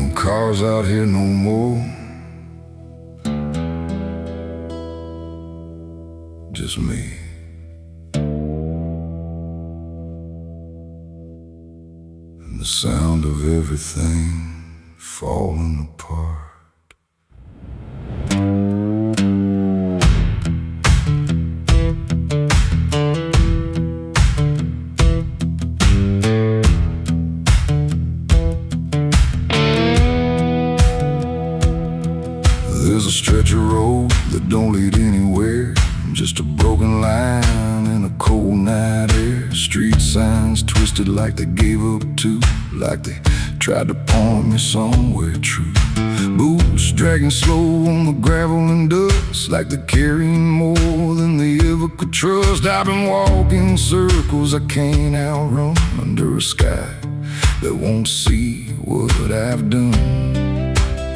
no cars out here no more. Just me. And the sound of everything falling apart. There's a stretch of road that don't lead anywhere, just a broken line in a cold night air. Street signs twisted like they gave up too, like they tried to point me somewhere true. Boots dragging slow on the gravel and dust, like they're carrying more than they ever could trust. I've been walking circles I can't outrun, under a sky that won't see what I've done.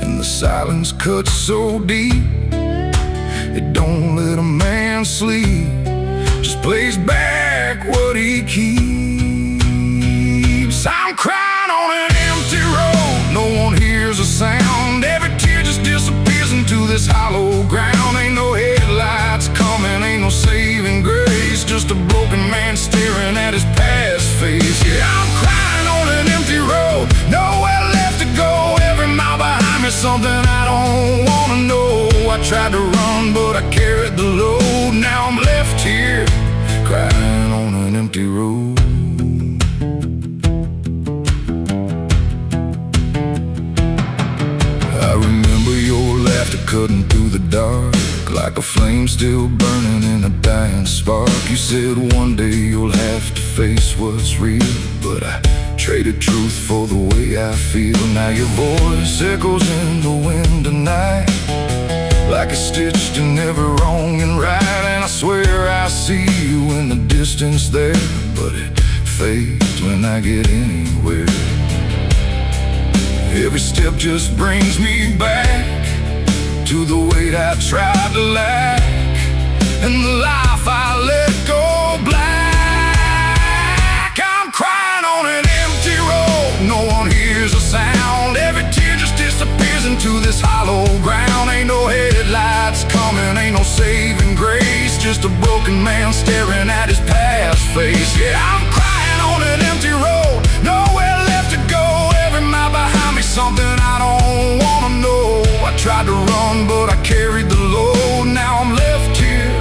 And the silence cuts so deep, it don't let a man sleep, just plays back what he keeps. I'm crying on an empty road, no one hears a sound. Every tear just disappears into this hollow ground. Ain't no headlights coming, ain't no saving grace, just a broken man staring at his past face. Yeah, I'm crying on an empty road, nowhere left to go. Every mile behind me, something I don't wanna know. I tried to run, but I carried the load. Now I'm left here, crying on an empty road. I remember your laughter cutting through the dark, like a flame still burning in a dying spark. You said one day you'll have to face what's real, but I traded truth for the way I feel. Now your voice echoes in the wind tonight, like it's stitched in every wrong and right. And I swear I see you in the distance there, but it fades when I get anywhere. Every step just brings me back to the weight I tried to lack, and the life I let go black. I'm crying on an empty road, no one hears a sound. Every tear just disappears into this hollow ground. Ain't no headlights coming, ain't no saving grace, just a broken man staring at his past face. Yeah, I'm crying on an empty road, nowhere left to go. Every mile behind me, something I don't wanna know. I tried to run, but I carried the load. Now I'm left here,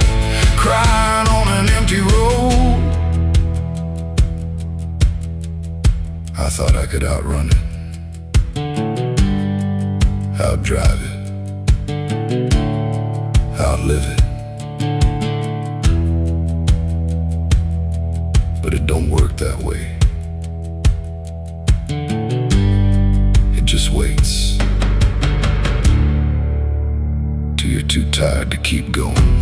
crying on an empty road. I thought I could outrun it, outdrive it, outlive it, but it don't work that way. It just waits till you're too tired to keep going.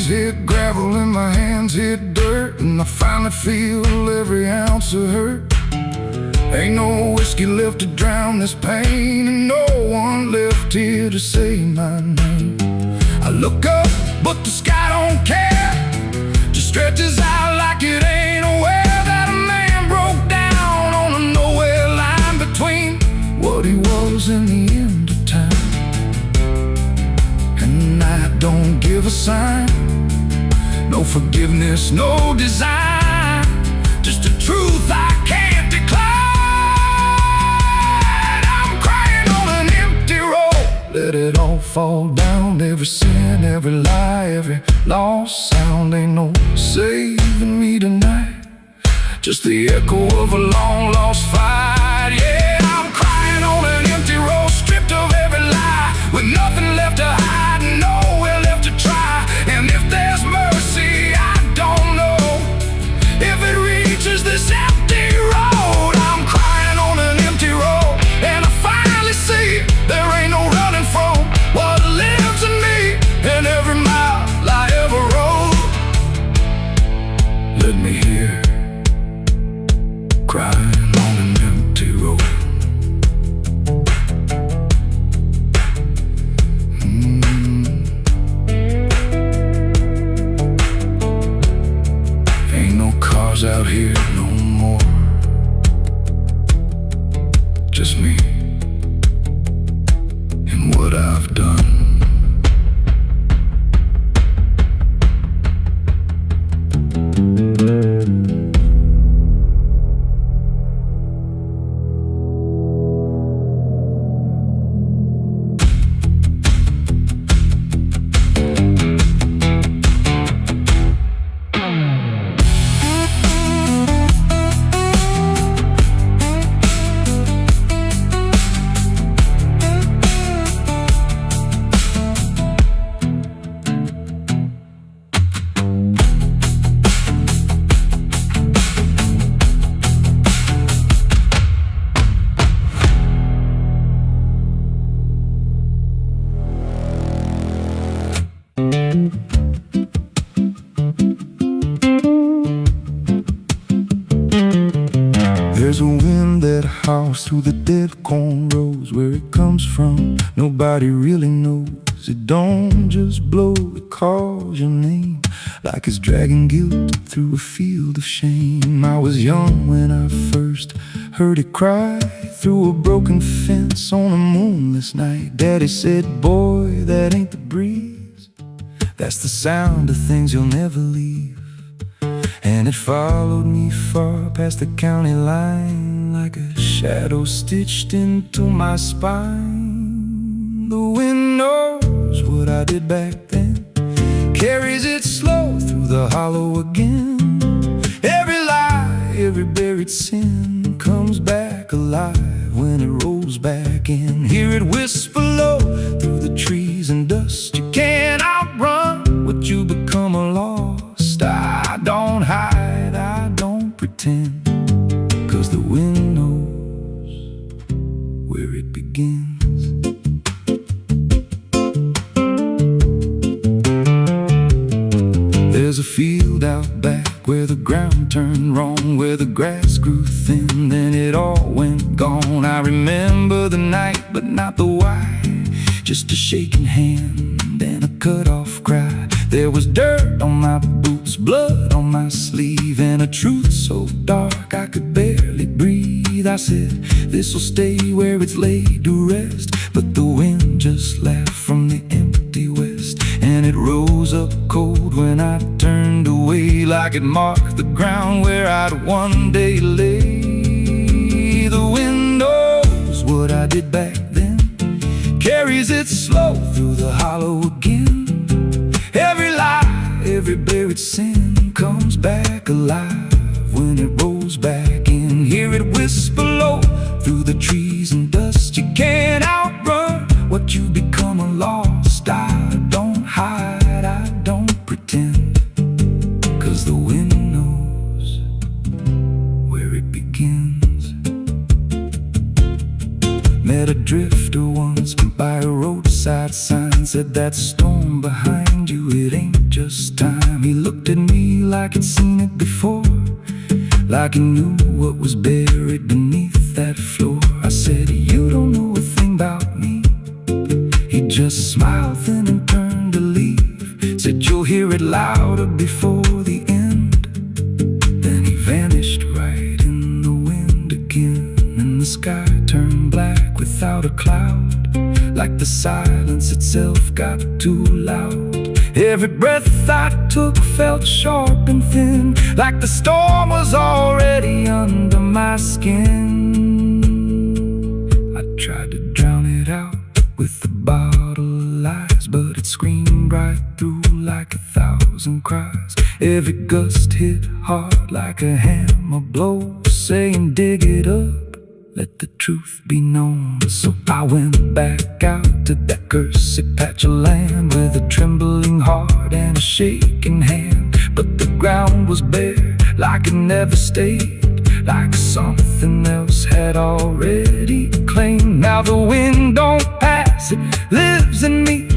Hit gravel and my hands hit dirt, and I finally feel every ounce of hurt. Ain't no whiskey left to drown this pain, and no one left here to say my name. I look up, but the sky don't care, just stretches out like it ain't aware that a man broke down on a nowhere line between what he was and the end of time. And I don't give a sign, no forgiveness, no design, just a truth I can't decline. I'm crying on an empty road, let it all fall down. Every sin, every lie, every lost sound. Ain't no saving me tonight, just the echo of a long lost fight. Yeah, I'm crying on an empty road, stripped of every lie, with nothing left to hide and nowhere left to try. And if there's mercy, I don't know if it reaches this empty road. I'm crying on an empty road, and I finally see there ain't no running from what lives in me. in what I've done. There's a wind that howls through the dead corn rows. Where it comes from, nobody really knows. It don't just blow, it calls your name, like it's dragging guilt through a field of shame. I was young when I first heard it cry through a broken fence on a moonless night. Daddy said, boy, that ain't the breeze, that's the sound of things you'll never leave. And it followed me far past the county line, like a shadow stitched into my spine. The wind knows what I did back then, carries it slow through the hollow again. Every lie, every buried sin comes back alive when it rolls back in. Hear it whisper low through the trees and dust. You can't outrun what you become lost. I don't hide, I don't pretend, 'cause the wind knows where it begins. There's a field out back where the ground turned wrong, where the grass grew thin, then it all went gone. I remember the night, but not the why, just a shaking hand and a cut-off cry. There was dirt on my boots, blood on my sleeve, and a truth so dark I could barely breathe. I said, this'll stay where it's laid to rest, but the wind just laughed from the empty west, and it rose up cold when I turned away, like it marked the ground where I'd one day lay. The wind knows what I did back then, carries it slow through the hollow again. Every lie, every buried sin comes back alive when it rolls back in. Hear it whisper low through the trees and dust. You can't outrun what you become lost. I don't hide, I don't pretend, 'cause the wind knows where it begins. Met a drifter once by a roadside sign, said that storm behind you, it ain't just time. He looked at me like he'd seen it before, like he knew what was buried beneath that floor. I said, you don't know a thing about me. He just smiled then and turned to leave, said, you'll hear it louder before the end. Then he vanished right in the wind again, and the sky turned black without a cloud, like the silence itself got too loud. Every breath I took felt sharp and thin, like the storm was already under my skin. I tried to drown it out with a bottle of lies, but it screamed right through like 1,000 cries. Every gust hit hard like a hammer blow, saying dig it up, let the truth be known. So I went back out to that cursed patch of land with a trembling heart and a shaking hand. But the ground was bare, like it never stayed, like something else had already claimed. Now the wind don't pass, it lives in me,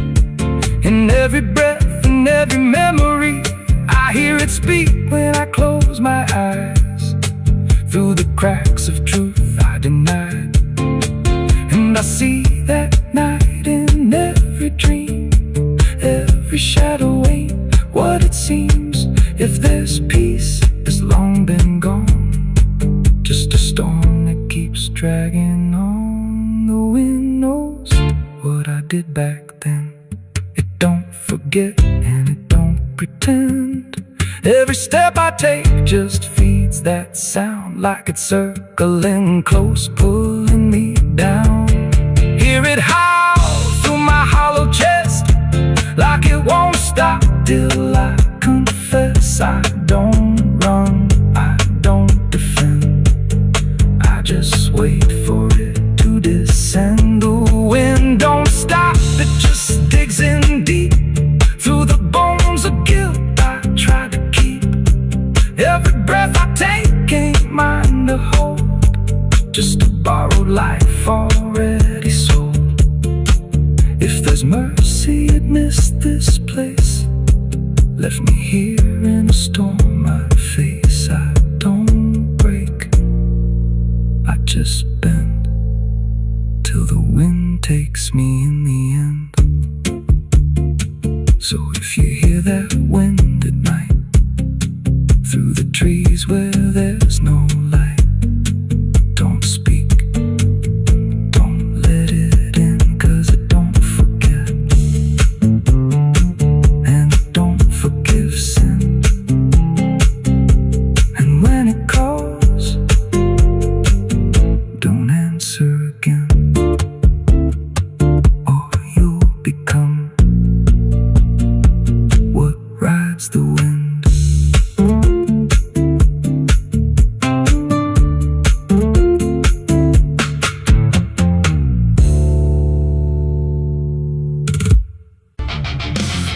in every breath and every memory. I hear it speak when I close my eyes, through the cracks of truth I denied. And I see that night in every dream, every shadow ain't what it seems. If there's peace, it's long been gone, just a storm that keeps dragging on. The wind knows what did back then. It don't forget and it don't pretend. Every step I take just feeds that sound, like it's circling close, pulling me down. Hear it howl through my hollow chest, like it won't stop till I confess. I don't run, I don't defend, I just wait for it to descend. The wind don't stop, it just digs in deep through the bones of guilt I try to keep. Every breath I take ain't mine to hold, just a borrowed life already sold. If there's mercy, it missed this place, left me here in a storm I face. I don't break, I just bend till the wind takes me in the end. So if you hear that wind at night, through the trees where there's no light, don't speak, don't let it in, 'cause it don't forget, and it don't forgive sin. And when it calls, don't answer again, or you'll become what rides the wind.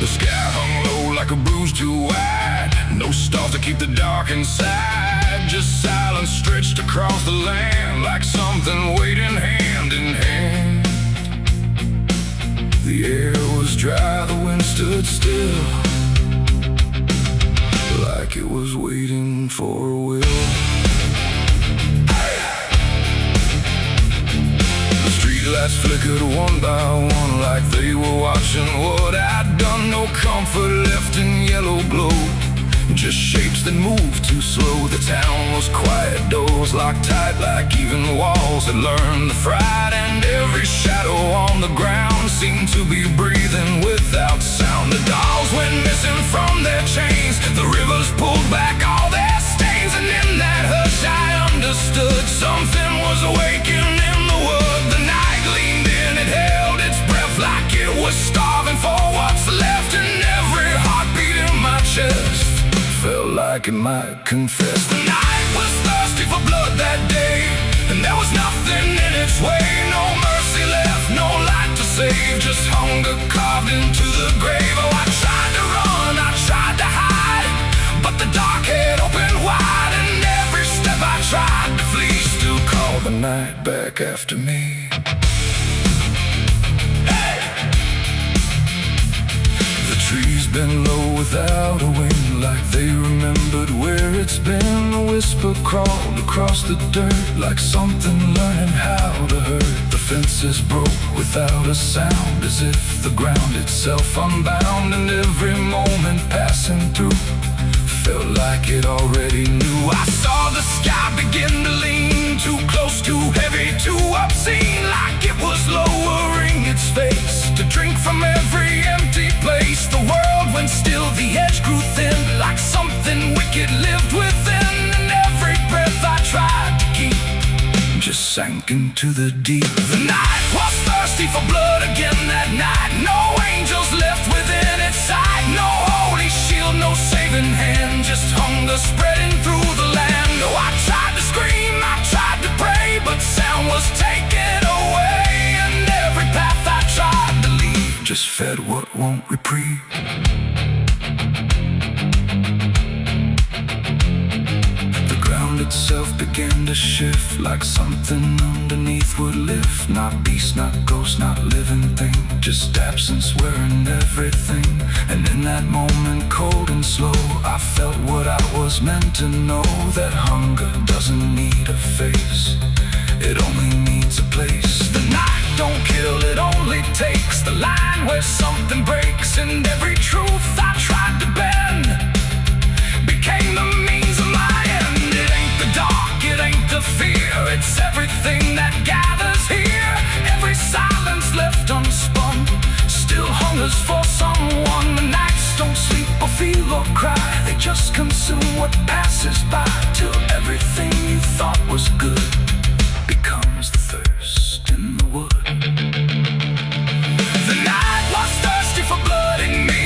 The sky hung low like a bruise too wide, no stars to keep the dark inside, just silence stretched across the land, like something waiting hand in hand. The air was dry, the wind stood still, like it was waiting for a will. The streetlights flickered one by one, like they were watching what I'd done. No comfort left in yellow glow, just shapes that moved too slow. The town was quiet, doors locked tight, like even walls had learned the fright. And every shadow on the ground seemed to be breathing without sound. The dolls went missing from their chains, the rivers pulled back all their stains. And in that hush I understood something was awakening in the wood. The night leaned in, it held its breath, like it was starving for what's left. And every heartbeat in my chest felt like it might confess. The night was thirsty for blood that day, and there was nothing in its way. No mercy left, no light to save, just hunger carved into the grave. Oh, I tried to run, I tried to hide, but the dark had opened wide. And every step I tried to flee still called the night back after me. Trees been low without a wind, like they remembered where it's been. A whisper crawled across the dirt, like something learning how to hurt. The fences broke without a sound, as if the ground itself unbound. And every moment passing through felt like it already knew. I saw the sky begin to lean, too close, too heavy, too obscene, like it was lowering its face to drink from every empty place. The world went still, the edge grew thin, like something wicked lived within. And every breath I tried to keep just sank into the deep. The night was thirsty for blood again that night, no angels left within its sight. No holy shield, no saving hand, just hunger spreading through the land. Oh, I tried to scream, I tried to pray, but sound was taken away. And every path I tried to leave just fed what won't reprieve. The ground itself began to shift, like something underneath would lift. Not beast, not ghost, not living thing, just absence wearing everything. And in that moment, cold and slow, I felt what I was meant to know, that hunger doesn't need a face, it only needs a place. The night don't kill, it only takes the line where something breaks. And every truth I tried to bend became the means of my end. It ain't the dark, it ain't the fear, it's everything that gathers here. Every silence left unspun, feel or cry. They just consume what passes by, till everything you thought was good becomes the thirst in the wood. The night was thirsty for blood in me,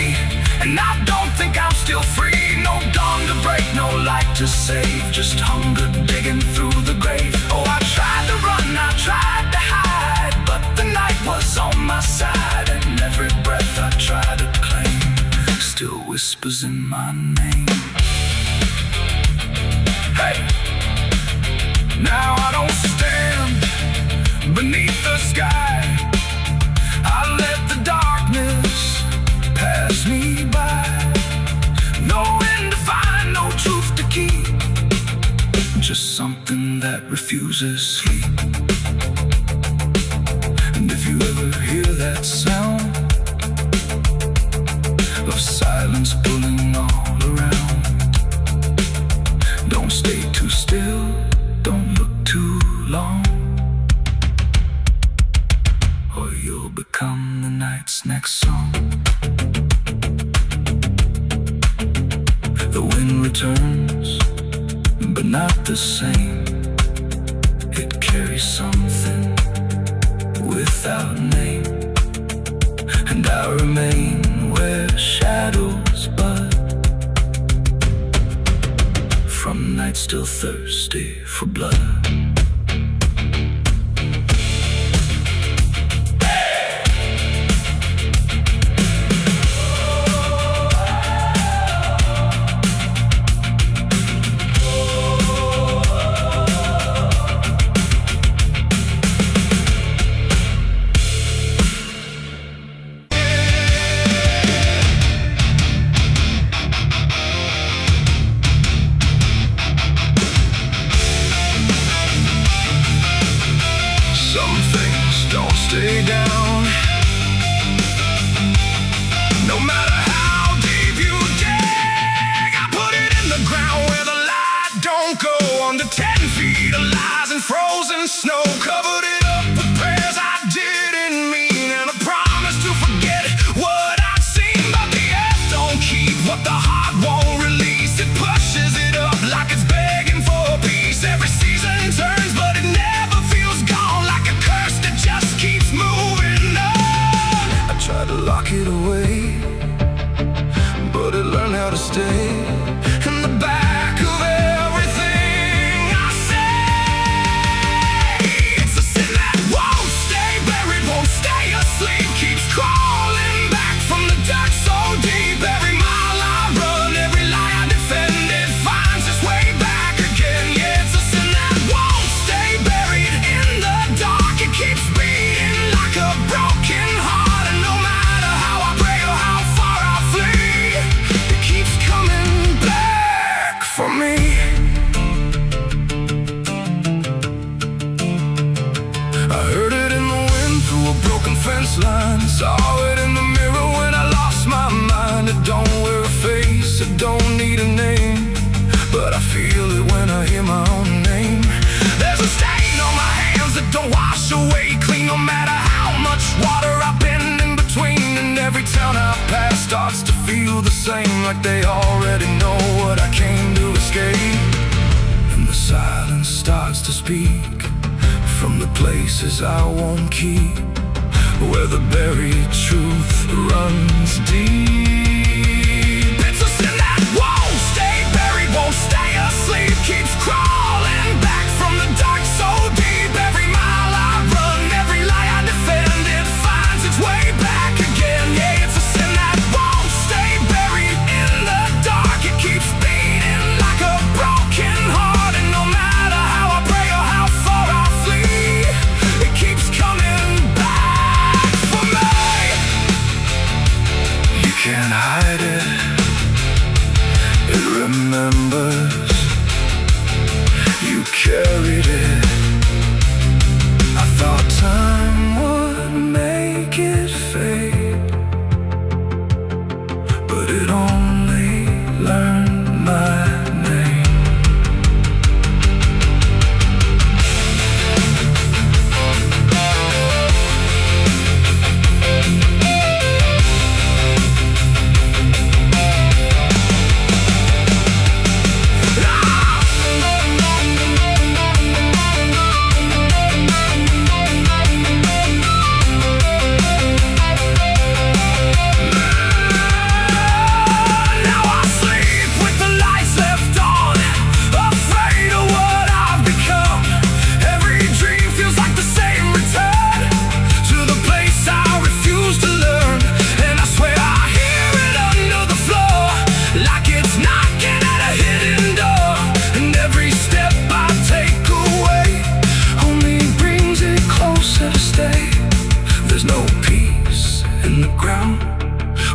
and I don't think I'm still free. No dawn to break, no light to save, just hunger digging through the grave. Oh, I tried to run, I tried to hide, but the night was on my side, and every breath I tried to claim still whispers in my name. Hey, now I don't stand beneath the sky. I let the darkness pass me by. No end to find, no truth to keep, just something that refuses sleep. And if you ever hear that sound of silence pulling all around, don't stay too still, don't look too long, or you'll become the night's next song. The wind returns, but not the same. It carries something without name, and I remain where shadows bud, from nights still thirsty for blood. Stay down, no matter how deep you dig. I put it in the ground where the light don't go. Under 10 feet of lies and frozen snow, covered it up with prayers I didn't mean, and a promise to forget what I'd seen. But the earth don't keep what the heart won't release. It pushes it up like it's begging for peace. Every season turns, but it never feels gone, like a curse that just keeps moving on. I tried to lock it away, but it learned how to stay in the back of everything I say. It's a sin that won't stay buried, won't stay asleep, keeps crawling back from the dark so deep. Every mile I run, every lie I defend, it finds its way back again. Yeah, it's a sin that won't stay buried in the dark. It keeps beating like a broken heart, and no matter how I pray or how far I flee, it keeps coming back for me. I heard it in the wind through a broken fence line, saw it in the mirror when I lost my mind. It don't wear a face, it don't need a name, but I feel it when I hear my own name. There's a stain on my hands that don't wash away clean, no matter how much water I've been in between. And every town I pass starts to feel the same, like they already know what I came to escape. And the silence starts to speak from the places I won't keep, where the buried truth runs deep. It's a sin that won't stay buried, won't stay asleep, keeps crawling back from the dark so deep. Every mile I run, every lie I defend, it finds its way back again. Yeah, it's a sin that won't stay buried in the dark. It keeps beating like a broken heart, and no matter how I pray or how far I flee, it keeps coming back for me. You can't hide it, it remembers.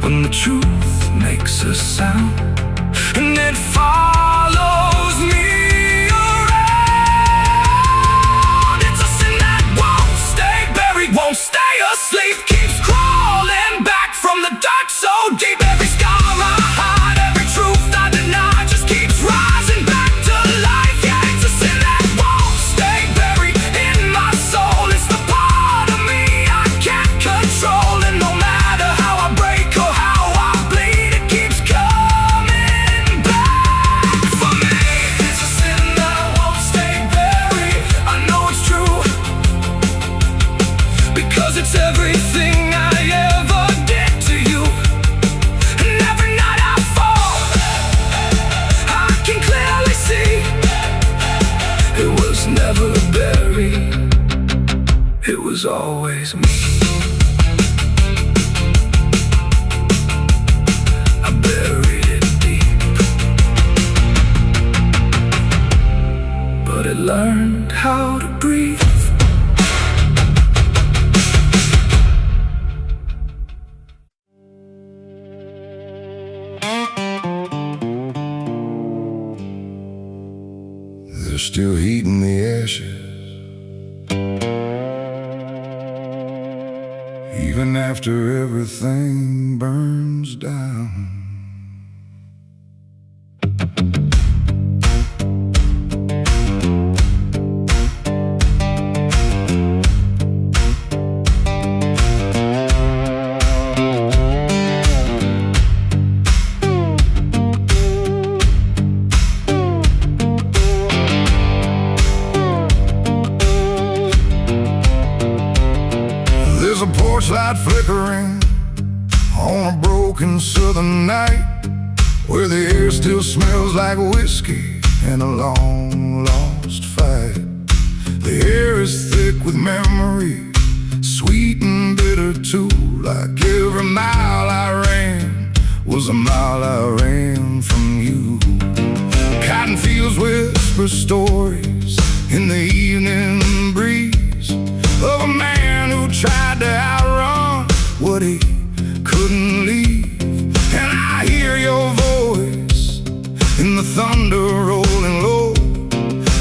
when the truth makes a sound, and it follows me around. It's a sin that won't stay buried, won't stay asleep, keeps crawling back from the dark so deep. Every scar I hide, every truth I deny, just keeps rising back to life. Yeah, it's a sin that won't stay buried in my soul. It's the part of me I can't control, and no matter how I break or how I bleed, it keeps coming back for me. It's a sin that won't stay buried. I know it's true, because it's everything I ever did to you. And every night I fall, I can clearly see it was never buried, it was always me. I buried it deep, but it learned how to breathe. There's still heat in the ashes, even after everything burns down. There's a porch light flickering on a broken southern night, where the air still smells like whiskey and a long lost fight. The air is thick with memory, sweet and bitter too. Like every mile I ran was a mile I ran from you. Cotton fields whisper stories in the evening breeze of a man who tried to outrun what he couldn't leave. And I hear your voice in the thunder rolling low,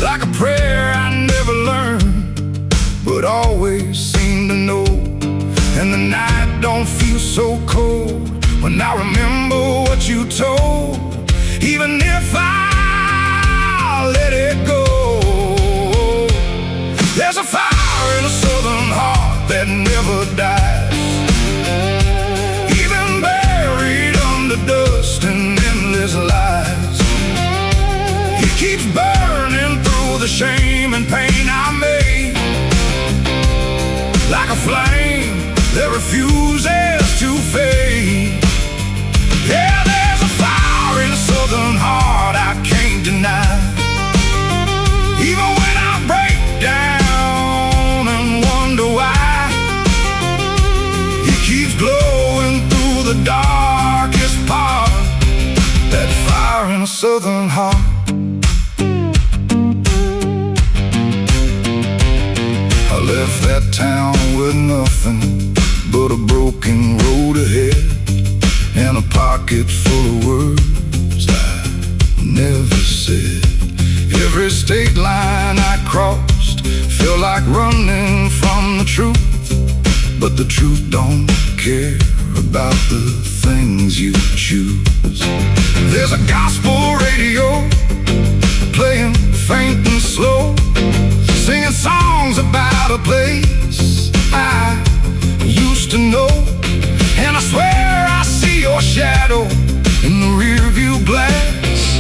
like a prayer I never learned, but always seem to know. And the night don't feel so cold when I remember what you told, even if I let it go. There's a fire in a southern heart that never dies, even buried under dust and endless lies. It keeps burning through the shame and pain I made, like a flame that refuses to fade. Yeah, there's a fire in a southern heart I can't deny, even when I break down and wonder why. It keeps glowing through the darkest part, that fire in a southern heart. I left that town with nothing but a broken road ahead, and a pocket full of words I never said. Every state line I crossed felt like running from the truth, but the truth don't care about the things you choose. There's a gospel radio playing faint and slow, singing songs about a place I used to know. And I swear I see your shadow in the rearview glass,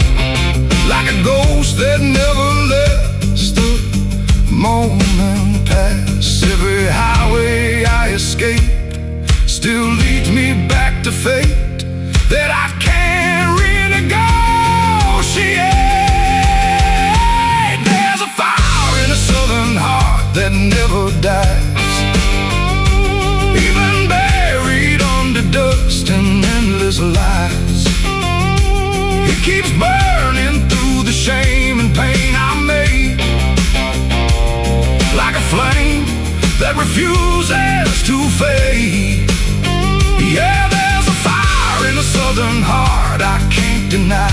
like a ghost that never lets the moment pass. Every highway I escape still leads me back to fate that I can't renegotiate. There's a fire in a southern heart that never dies, even buried under dust and endless lies. It keeps burning through the shame and pain I made, like a flame that refuses to fade. Yeah, there's a fire southern heart I can't deny.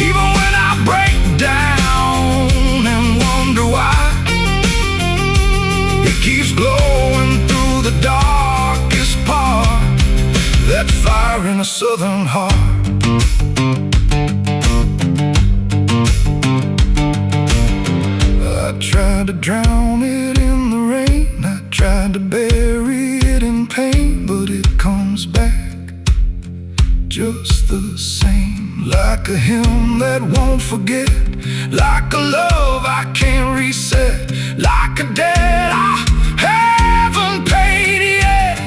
Even when I break down and wonder why, it keeps glowing through the darkest part. That fire in a southern heart. I tried to drown it in the rain, I tried to bury it in pain, but it comes back just the same. Like a hymn that won't forget, like a love I can't reset, like a debt I haven't paid yet.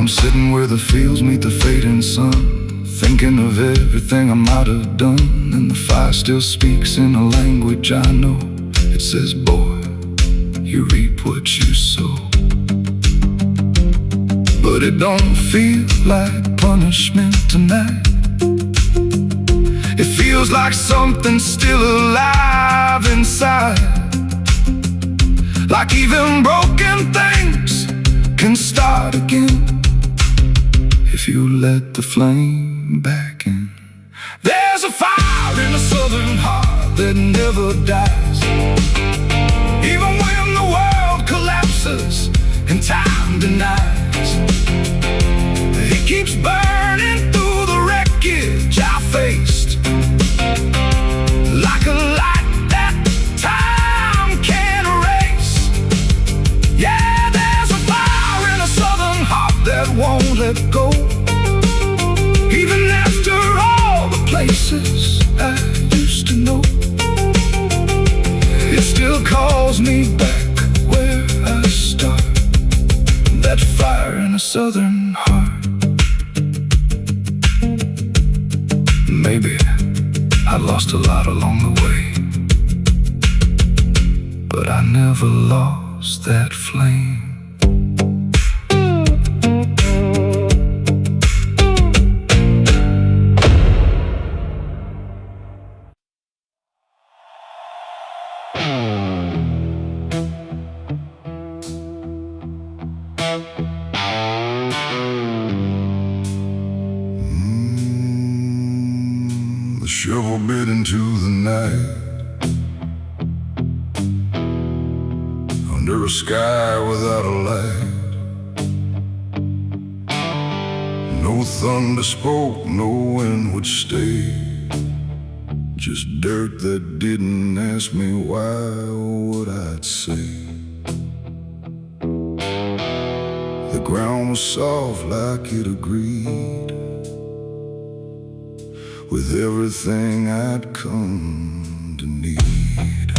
Sitting where the fields meet the fading sun, thinking of everything I might have done. And the fire still speaks in a language I know. It says, boy, you reap what you sow. But it don't feel like punishment tonight. It feels like something still alive inside. Like even broken things can start again if you let the flame back in. There's a fire in a southern heart that never dies. Even when the world collapses and time denies, it keeps burning through the wreckage I faced. Like a light that time can't erase. Yeah, there's a fire in a southern heart that won't let go. Even after all the places I used to know, it still calls me back where I start. That fire in a southern heart. Maybe I lost a lot along the way, but I never lost that flame. The shovel bit into the night, under a sky without a light. No thunder spoke, no wind would stay. Just dirt that didn't ask me why or what I'd say. The ground was soft like it agreed with everything I'd come to need.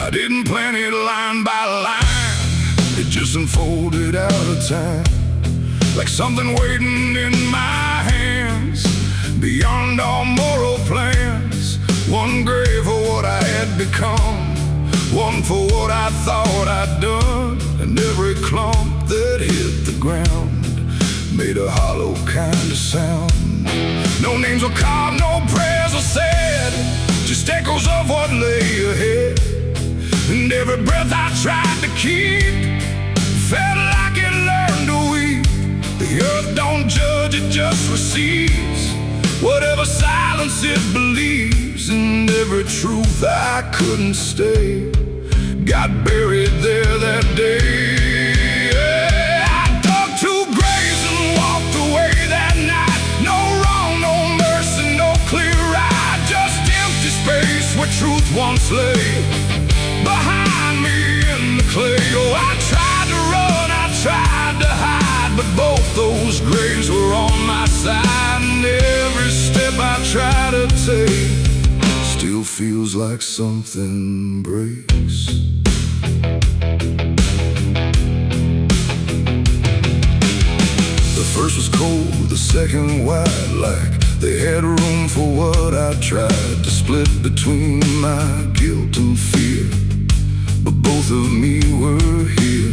I didn't plan it line by line, it just unfolded out of time, like something waiting in my hands, beyond all moral plans. One grave for what I had become, one for what I thought I'd done. And every clump that hit the ground made a hollow kind of sound. No names were carved, no prayers were said, just echoes of what lay ahead. And every breath I tried to keep felt like it learned to weep. The earth don't judge, it just receives whatever silence it believes. And every truth I couldn't stay got buried there that day. I dug 2 graves and walked away that night. No wrong, no mercy, no clear right, just empty space where truth once lay behind me in the clay. Oh, I tried to run, I tried to hide, but both those graves were on my side. And every step I try to take still feels like something breaks. The first was cold, the second wide, like They had room for what I tried to split between my guilt and fear. But both of me were here.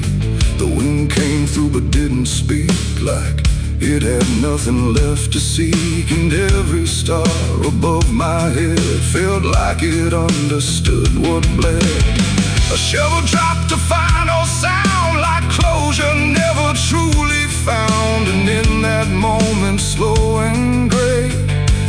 The wind came through but didn't speak, like it had nothing left to seek. And every star above my head felt like it understood what bled. A shovel dropped a final sound, like closure never truly found. And in that moment, slow and gray,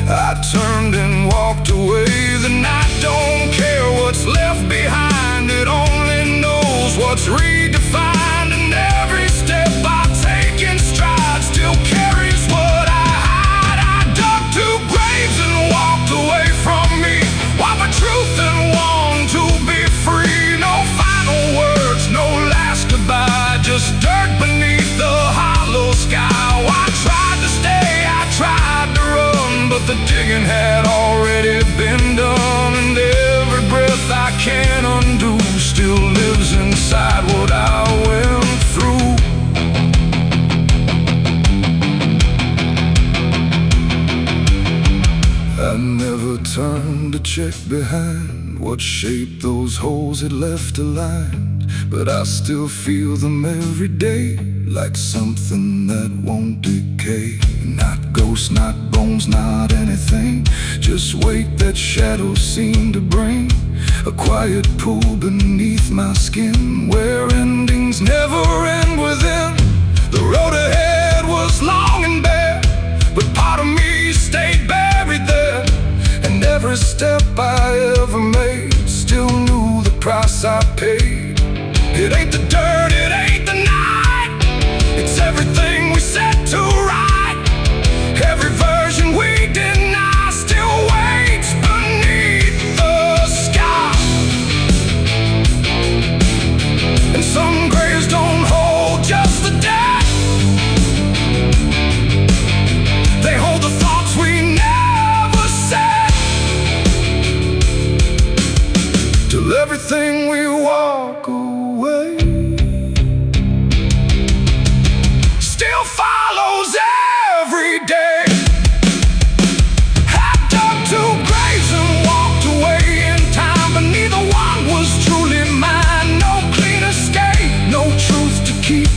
I turned and walked away. The night don't care what's left behind, it only knows what's redefined. And every step I take in stride still carries what I hide. I dug 2 graves and walked away from me, while my truth and longed to be free. No final words, no last goodbye, just dirt beneath the hollow sky. I tried to stay, I tried to run, but the digging had already been done. And every breath I can't undo still lives inside what I went through. I never turned to check behind what shape those holes had left aligned, but I still feel them every day, like something that won't decay. Not ghosts, not bones, not anything, just weight that shadows seem to bring. A quiet pool beneath my skin, where endings never end within. The road ahead was long and bare, but part of me stayed buried there. And every step I ever made still knew the price I paid. It ain't the dirt, it ain't the night, it's everything we set to right. Every version we deny still waits beneath the sky. And some graves don't hold just the dead, they hold the thoughts we never said. Till everything we walk away still follows every day. I dug 2 graves and walked away in time, but neither one was truly mine. No clean escape, no truth to keep,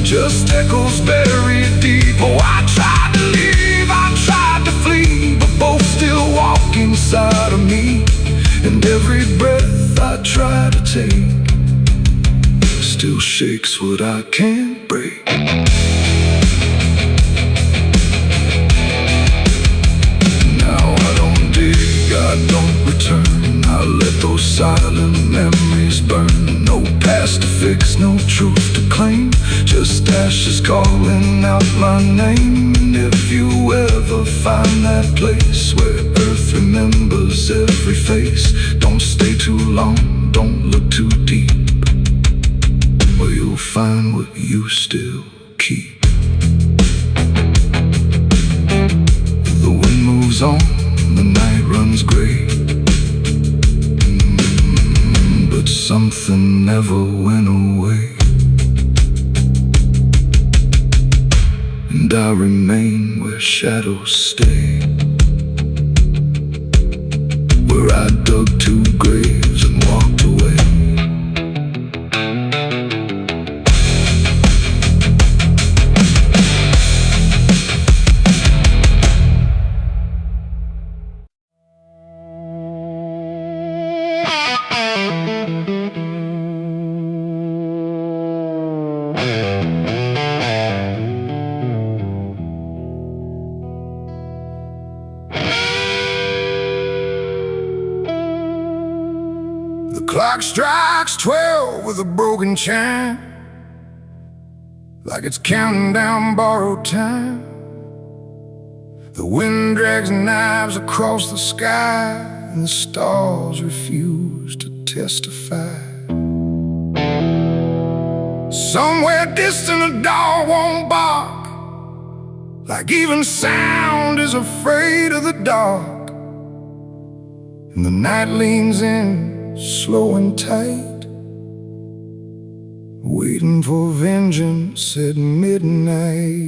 just echoes buried deep. Oh, I tried to leave, I tried to flee, but both still walk inside of me. And every breath I try to take still shakes what I can't break. Now I don't dig, I don't return, I let those silent memories burn. No past to fix, no truth to claim, just ashes calling out my name. And if you ever find that place where earth remembers every face, don't stay too long, don't look too deep, or you'll find what you still keep. The wind moves on, the night runs gray, but something never went away. And I remain where shadows stay, where I dug 2 graves and walked away. The clock strikes 12 with a broken chime, like it's counting down borrowed time. The wind drags knives across the sky, and the stars refuse to testify. Somewhere distant a dog won't bark, like even sound is afraid of the dark. And the night leans in, slow and tight, waiting for vengeance at midnight.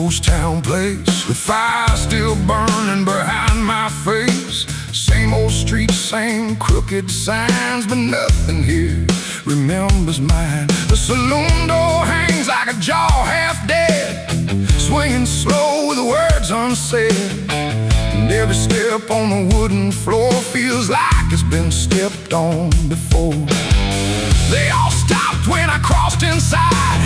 ghost town place, with fire still burning behind my face. Same old streets, same crooked signs, but nothing here remembers mine. The saloon door hangs like a jaw half dead, swinging slow with words unsaid. And every step on the wooden floor feels like it's been stepped on before. They all stopped when I crossed inside,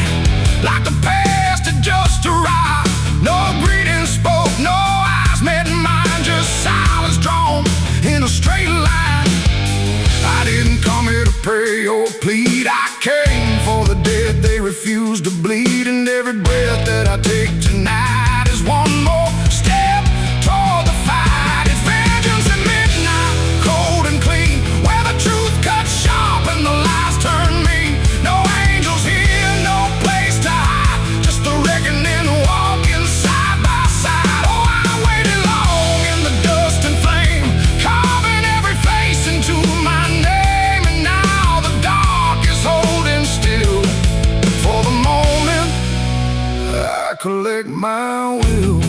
like the past had just arrived. No greeting spoke, no eyes met mine, just silence drawn in a straight line. I didn't come here to pray or plead, I came for the dead they refuse to bleed. And every breath that I take tonight is one more step toward the fight. It's vengeance at midnight, cold and clean, where the truth cuts sharp and the lies turn mean. No angels here, no place to hide, just the reckoning walking side by side. Oh, I waited long in the dust and flame, carving every face into my name. And now the dark is holding still. For the moment, I collect my will.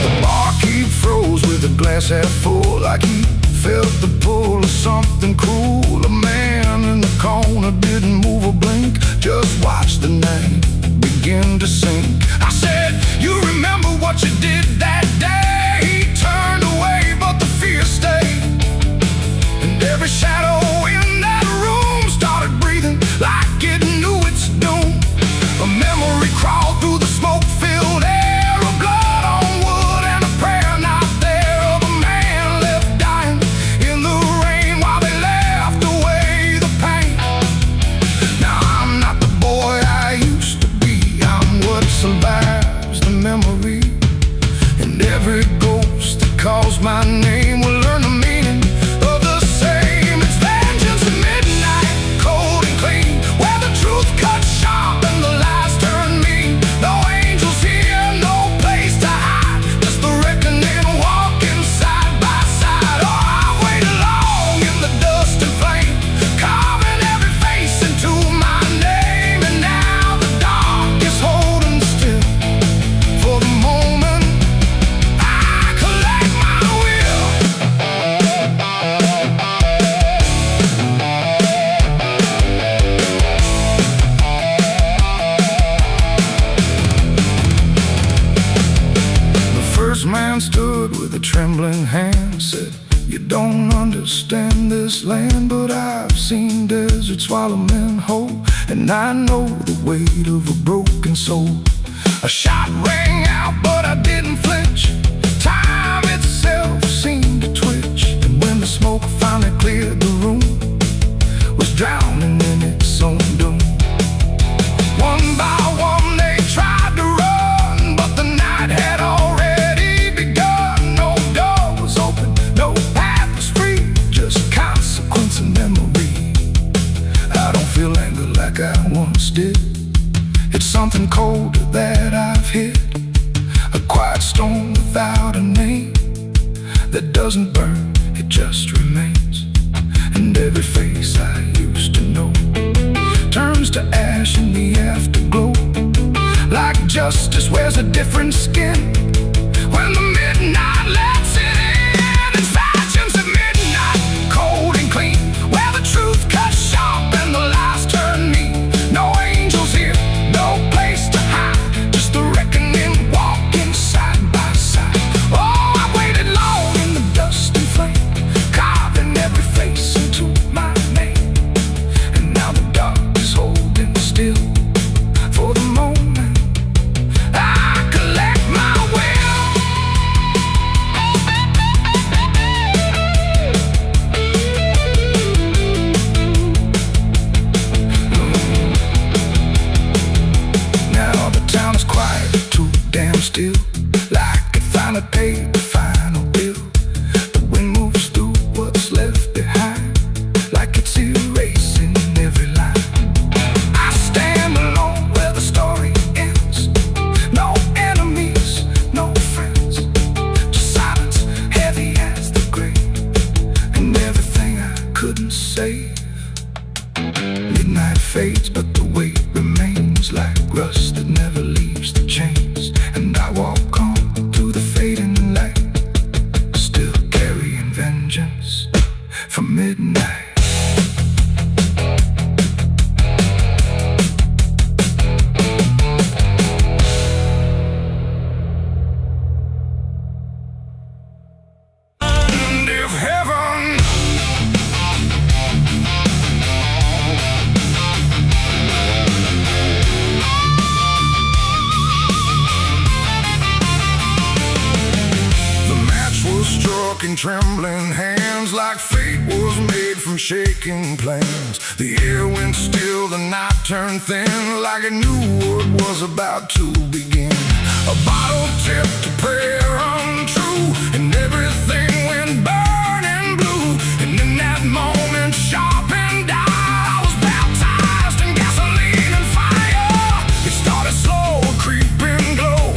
The barkeep froze with a glass half full, like he felt the pull of something cruel. A man in the corner didn't move or blink, just watched the night begin to sink. I said, you remember what you did that day? He turned away, but the fear stayed. And every shadow in that room started breathing like it knew its doom. A memory crawled through the smoke-filled air, of blood on wood and a prayer not there, of a man left dying in the rain while they laughed away the pain. Now I'm not the boy I used to be, I'm what survives the memory. And every ghost that calls my name will learn the meaning of the same. It's vengeance at midnight, cold and clean, where the truth cuts sharp and the lies turn mean. No angels here, no place to hide, just the reckoning walking side by side. Oh, I waited long in the dust and flame, carving every face into my name. And now the dark is holding still. For the moment, I collect my will. The first man stood with a trembling hand, said, you don't understand this land, but I've seen deserts swallow men whole, and I know the weight of a broken soul. A shot rang out, but I didn't flinch. Time itself seemed to twitch, and when the smoke finally cleared the room, was drowning in its own doom. One by one they tried to run, but the night had already begun. No door was open, no path was free, just consequence and memory. I don't feel anger like I once did, it's something colder that I've hit. A quiet storm without a name, that doesn't burn, it just remains. And every face I used to know turns to ash in the afterglow, like justice wears a different skin when the midnight lets it in. It's vengeance at midnight, cold and clean, where the truth cuts sharp and the lies turn mean. No angels here, no place to hide, just the reckoning walking side by side. Oh, I waited long in the dust and flame, carving every face into my name. And now the dark is holding still. For the moment, I collect my will. Now the town is quiet, too damn still, like it finally paid the final bill. The wind moves through what's left behind, like it's erasing every line. I stand alone where the story ends. No enemies, no friends, just silence heavy as the grave, and everything I couldn't save. Midnight fade rust that never leaves the chains. And I walk on through the fading light, still carrying vengeance from midnight. And trembling hands like fate was made from shaking plans. The air went still, the night turned thin, like it knew what was about to begin. A bottle tipped, a prayer untrue, and everything went burning blue. And in that moment, sharp and dire, I was baptized in gasoline and fire. It started slow, a creeping glow,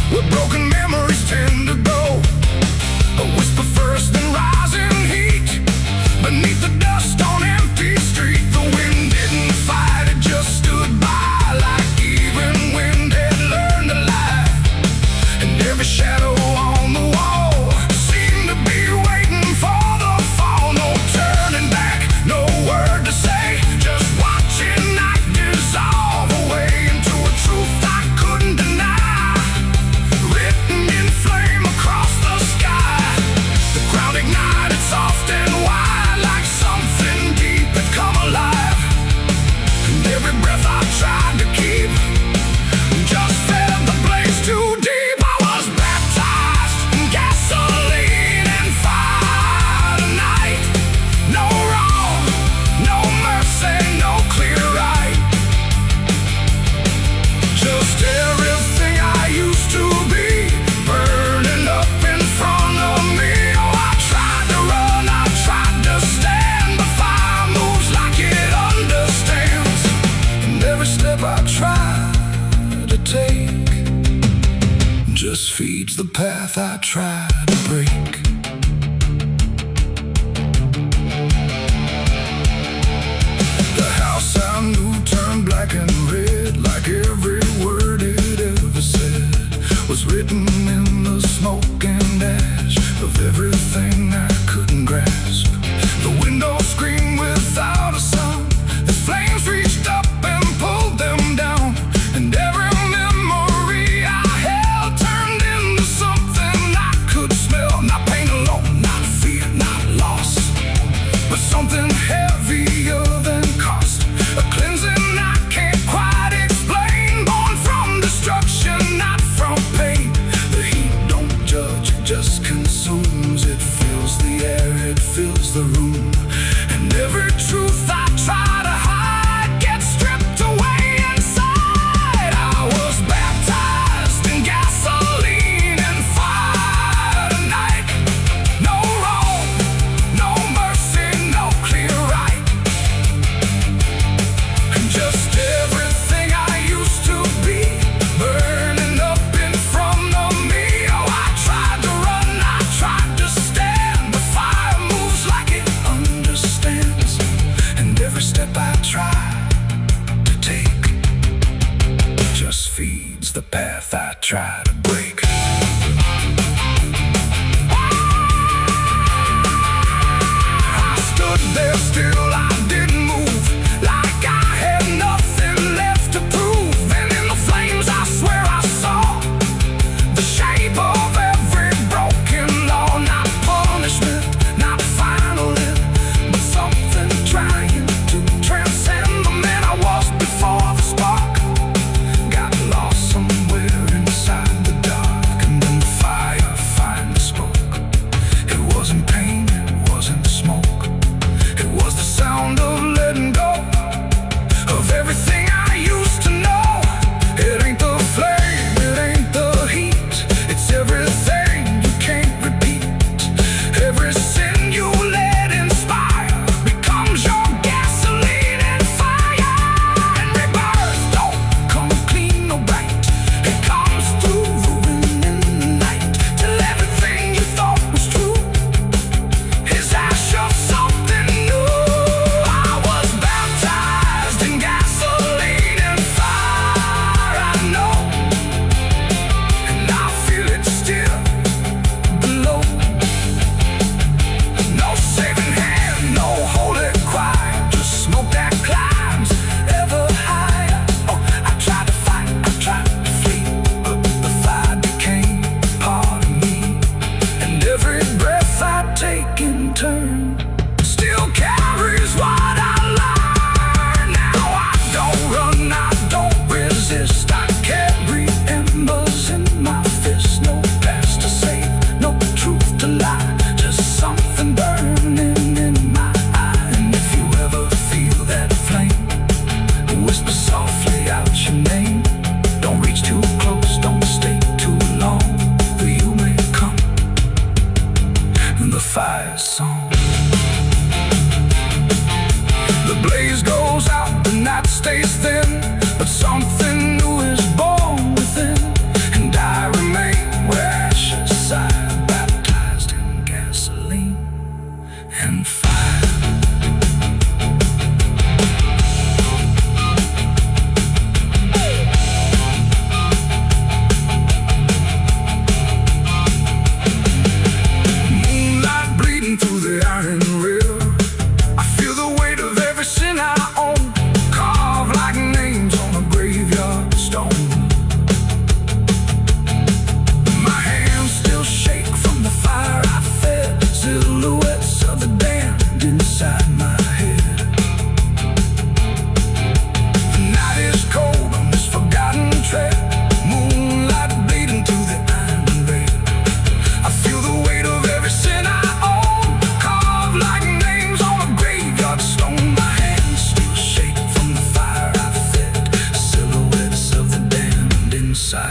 where broken memories tend to go. A whisper first, then rising heat beneath the dust on empty street. The wind didn't fight, it just stood by, like even wind had learned to lie. And every shadow on the wall seemed to be waiting for the fall. No turning back, no word to say, just watching night dissolve away into a truth I couldn't deny, written in flame across the sky. The ground ignited soft and wide, like something deep had come alive. And every breath I tried to keep just fed the blaze too deep. I was baptized in gasoline and fire tonight. No wrong, no mercy, no clear right. Just everything I used to be burning up in front of me. Oh, I tried to run, I tried to stand, but fire moves like it understands. And every step I try to take just feeds the path I try to break. The house I knew turned black and red, like every word it ever said was written in the smoke and ash of everything I couldn't grasp. The windows screamed without a sound, the flames reached up and pulled them down. And every memory I held turned into something I could smell. Not pain alone, not fear, not loss, but something heavier than cost. A cleansing I can't quite explain, born from destruction, not from pain. The heat don't judge, it just consumes. It fills the air, it fills the room. And every truth I try to hide gets stripped away inside. I was baptized in gasoline and fire tonight. No wrong, no mercy, no clear right. And just everything I used to be burning up in front of me. Oh, I tried to run, I tried to stand, but fire moves like it understands. And every step I try to take just feeds the path I try to break. I stood there still, I didn't move, like I had nothing left to prove. And in the flames I swear I saw the shape of every broken law. Not punishment, not final end, but something trying to transcend the man I was before the spark got lost somewhere inside the dark. And then the fire finally spoke. It wasn't pain, it wasn't smoke, it was the sound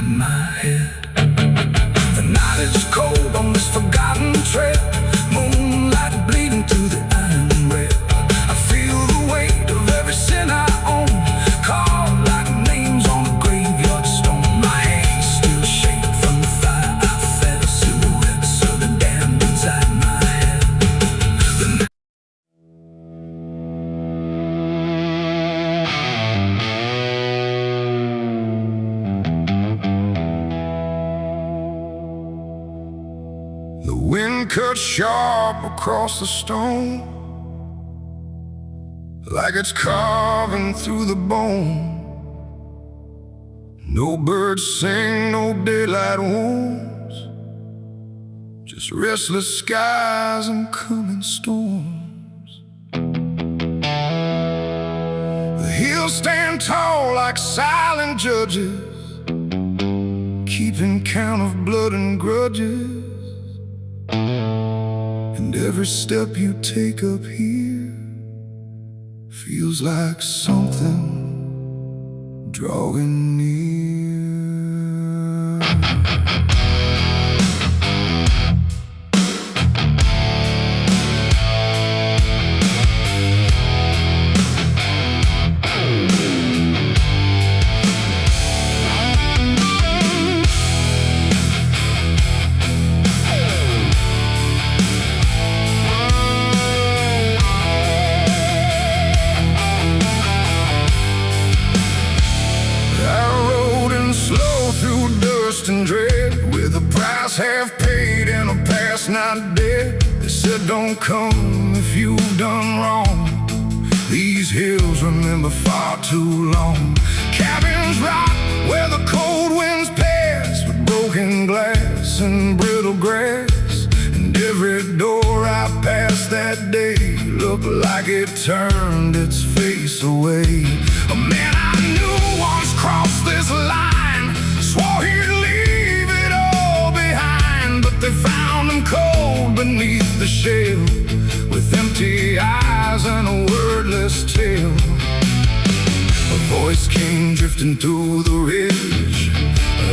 inside my head. The night is cold on this forgotten trail, moonlight bleeding through the iron red. I feel the weight of every sin I own, carved like names on a graveyard stone. My hands still shake from the fire I fed, silhouettes of the damned inside my head. The wind cut sharp across the stone, like it's carving through the bone. No birds sing, no daylight wounds, just restless skies and coming storms. The hills stand tall like silent judges, keeping count of blood and grudges. And every step you take up here feels like something drawing near. And dread, with a price half paid and a past not dead. They said don't come if you've done wrong. These hills remember far too long. Cabins rock where the cold winds pass, with broken glass and brittle grass. And every door I passed that day looked like it turned its face away. A man I knew once crossed this line, swore he'd leave it all behind, but they found him cold beneath the shell, with empty eyes and a wordless tale. A voice came drifting through the ridge,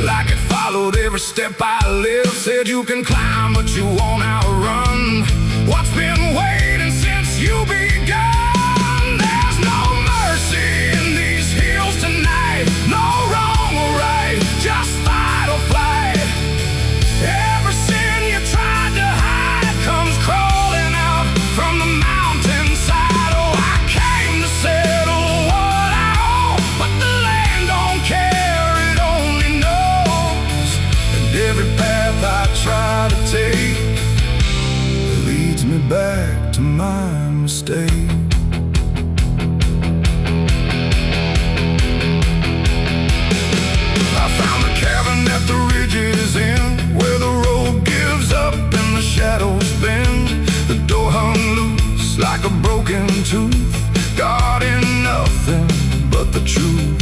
like it followed every step I lived. Said you can climb but you won't outrun what's been waiting since you begun. There's no mercy in these hills tonight, no wrong or right, just fight or flight. Every sin you tried to hide comes crawling out from the mountainside. Oh, I came to settle what I owe, but the land don't care, it only knows. And every path I try to take leads me back to my mistake. At the ridge's end, where the road gives up and the shadows bend, the door hung loose like a broken tooth, guarding nothing but the truth.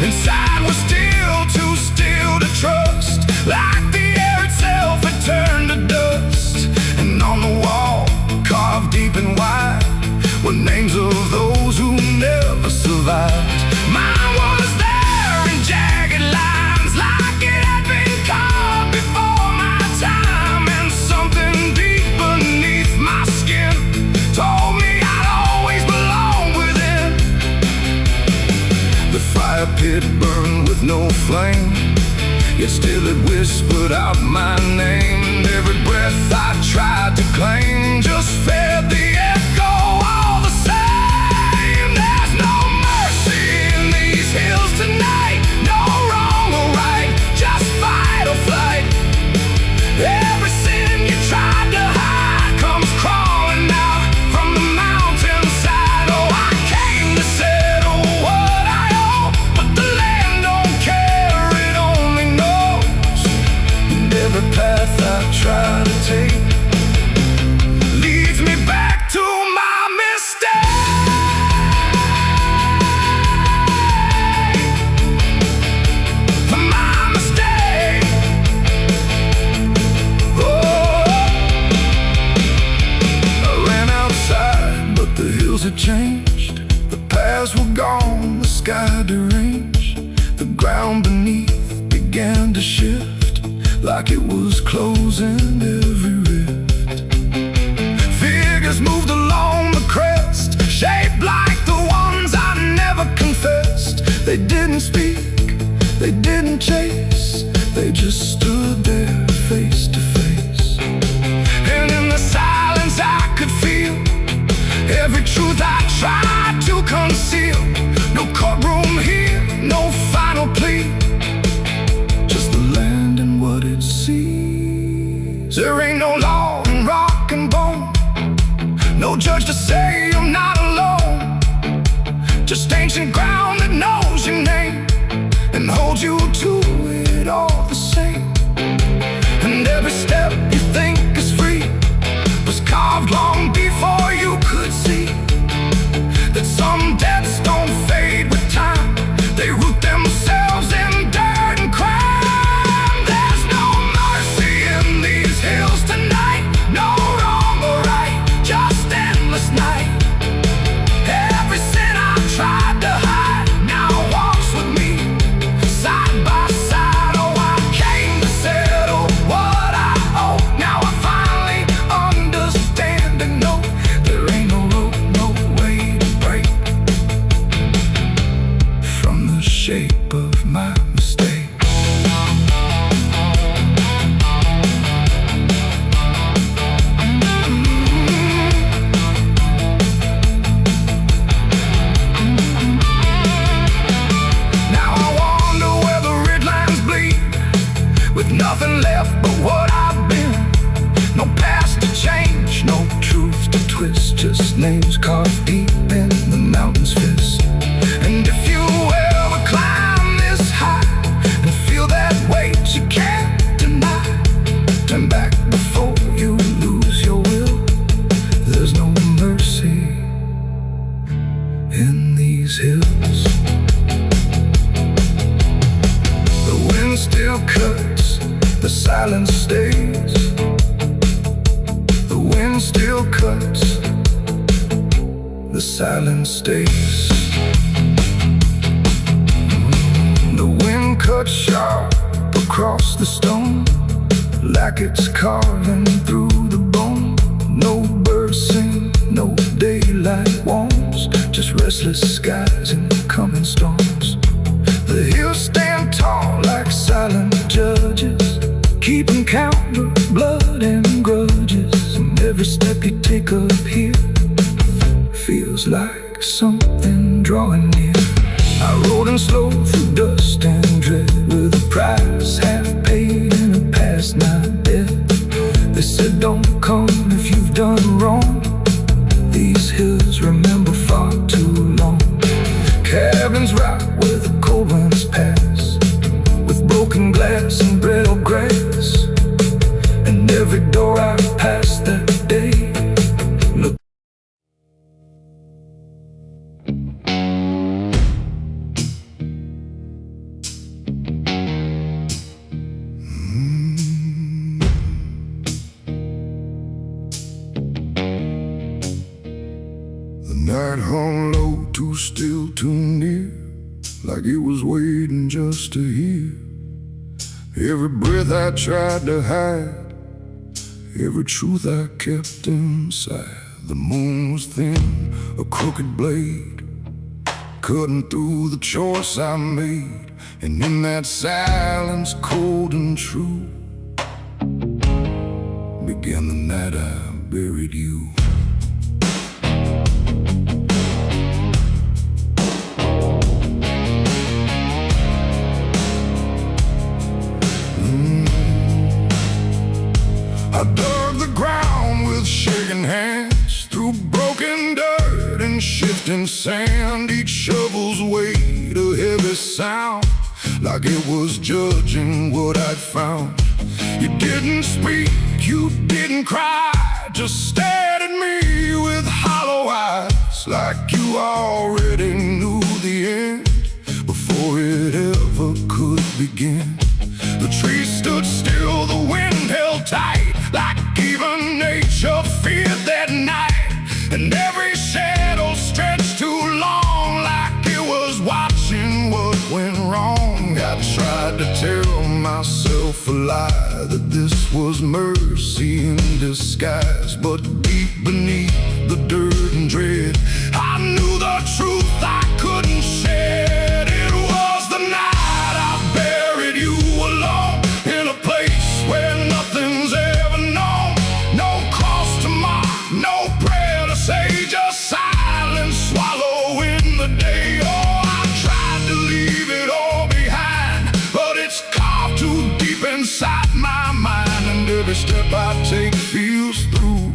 Inside was still too still to trust, like the air itself had turned to dust. And on the wall, carved deep and wide, were names of those who never survived. Mine was there in jagged lines, like it had been carved before my time. And something deep beneath my skin told me I'd always belong within. The fire pit burned with no flame, yet still it whispered out my name. And every breath I tried to claim just fed the echo all the same. There's no mercy in these hills tonight, no wrong or right, just fight or flight. Every sin you tried to hide comes crawling out from the mountainside. Oh, I came to settle what I owe, but the land don't care, it only knows. And every path I try to take leads me back to my mistake. My mistake. I ran outside, but the hills had changed. The paths were gone, the sky deranged. The ground beneath began began to shift, like it was closing every rift. Figures moved along the crest, shaped like the ones I never confessed. They didn't speak, they didn't chase, they just stood there face to face. And in the silence I could feel every truth I tried to conceal. No courtroom here, no final plea, just the land and what it sees. There ain't no law in rock and bone, no judge to say I'm not alone, just ancient ground that knows your name and holds you to it all the same. And every step you think is free was carved long before you could see that some debts don't fade with time, they root themselves in dirt and crime. There's no mercy in these hills tonight, no wrong or right, just endless night. Every sin I tried to hide now walks with me, side by side. Oh, I came to settle what I owe. Now I finally understand and know there ain't no rope, no way to break from the shape of my mistake. Now I wonder where the red lines bleed, with nothing left but what I've been. No past to change, no truth to twist, just names carved deep in the mountain's fist. And if you ever climb this high and feel that weight you can't deny, turn back before you lose your will. There's no mercy in these hills. The wind still cuts, the silence stays. The wind still cuts, the silence stays. The wind cuts sharp across the stone, like it's carving through the bone. No birds sing, no daylight warms, just restless skies and coming storms. The hills stand tall like silent judges, keeping count of blood and grudges. And every step you take up here feels like something drawing near. I rode in slow through dust and dread, with a price half paid and a past not dead. They said don't come if you've done wrong, these hills remember far too long. Cabins rock where the cold winds pass, with broken glass and brittle grass. And every door I passed that day looked. The night hung low, too still, too near, like it was waiting just to hear. Every breath I tried to hide, every truth I kept inside. The moon was thin, a crooked blade, cutting through the choice I made. And in that silence, cold and true, began the night I buried you. I dug the ground with shaking hands, through broken dirt and shifting sand. Each shovel's weight a heavy sound, like it was judging what I'd found. You didn't speak, you didn't cry, just stared at me with hollow eyes, like you already knew the end before it ever could begin. The trees stood still, the wind held tight, like even nature feared that night. And every shadow stretched too long, like it was watching what went wrong. I tried to tell myself a lie, that this was mercy in disguise. But deep beneath the dirt and dread, I knew the truth I couldn't shed. It was the night I buried you alone, in a place where nothing's ever known. No cross to mark, no prayer to say, just silence swallowing the day. Oh, I tried to leave it all behind, but it's carved too deep inside my mind, and every step I take feels through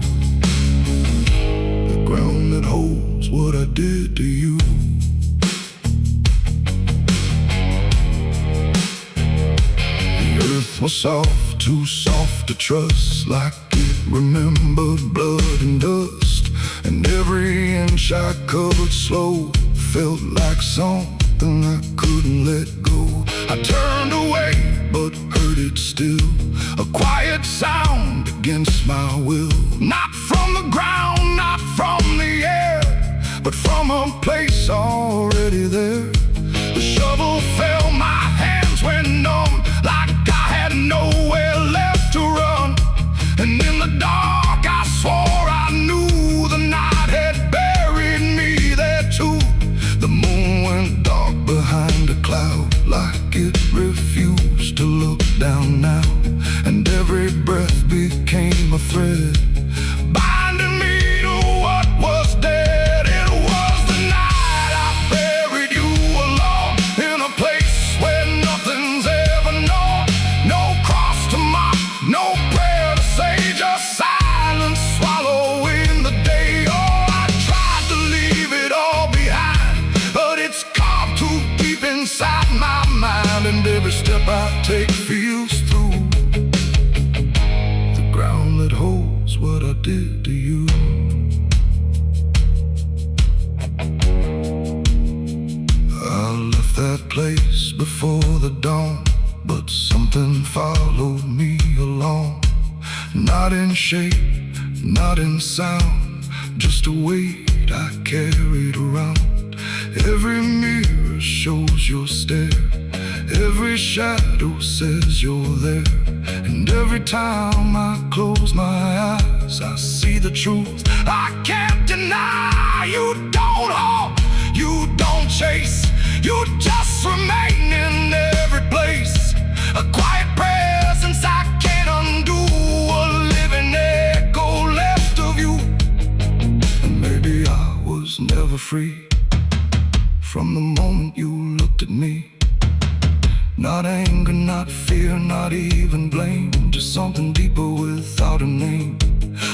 the ground that holds what I did to you. The earth was soft, too soft to trust, like it remembered blood and dust. And every inch I covered slow felt like something I couldn't let go. I turned away, but heard it still, a quiet sound against my will. Not from the ground, not from the air, but from a place already there. The shovel fell, my hands went numb, like I had nowhere left to run. And in the dark I swore I knew the night had buried me there too. The moon went dark behind a cloud, like it refused to look down now. And every breath became a thread, binding me to what was dead. It was the night I buried you alone, in a place where nothing's ever known. No cross to mark, no prayer to say, just silence swallowing the day. Oh, I tried to leave it all behind, but it's carved too deep inside my mind, and every step I take feels through the ground that holds what I did to you. I left that place before the dawn, but something followed me along. Not in shape, not in sound, just a weight I carried around. Every mirror shows your stare, every shadow says you're there. And every time I close my eyes, I see the truth I can't deny. You don't hold, you don't chase, you just remain in every place. A quiet presence I can't undo, a living echo left of you. And maybe I was never free from the moment you looked at me. Not anger, not fear, not even blame, just something deeper without a name.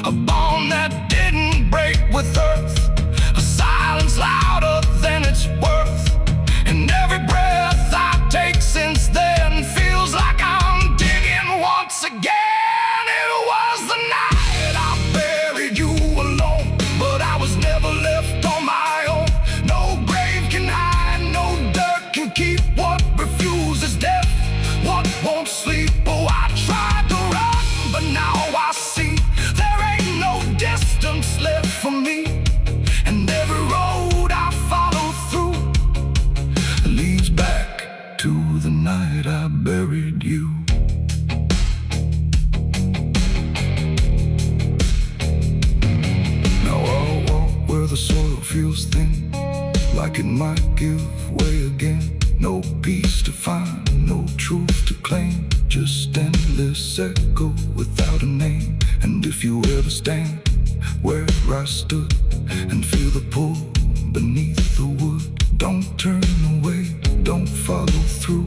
A bond that didn't break with earth, a silence louder than its worth. And every breath I take since then feels like I'm digging once again. It was the night I buried you alone, but I was never left on my own. No grave can hide, no dirt can keep what refuses death, what won't sleep. Oh, I tried to run, but now I see there ain't no distance left for me. And every road I follow through leads back to the night I buried you. Now I'll walk where the soil feels thin, like it might give way again. No peace to find, no truth to claim, just endless echo without a name. And if you ever stand where I stood and feel the pull beneath the wood, don't turn away, don't follow through,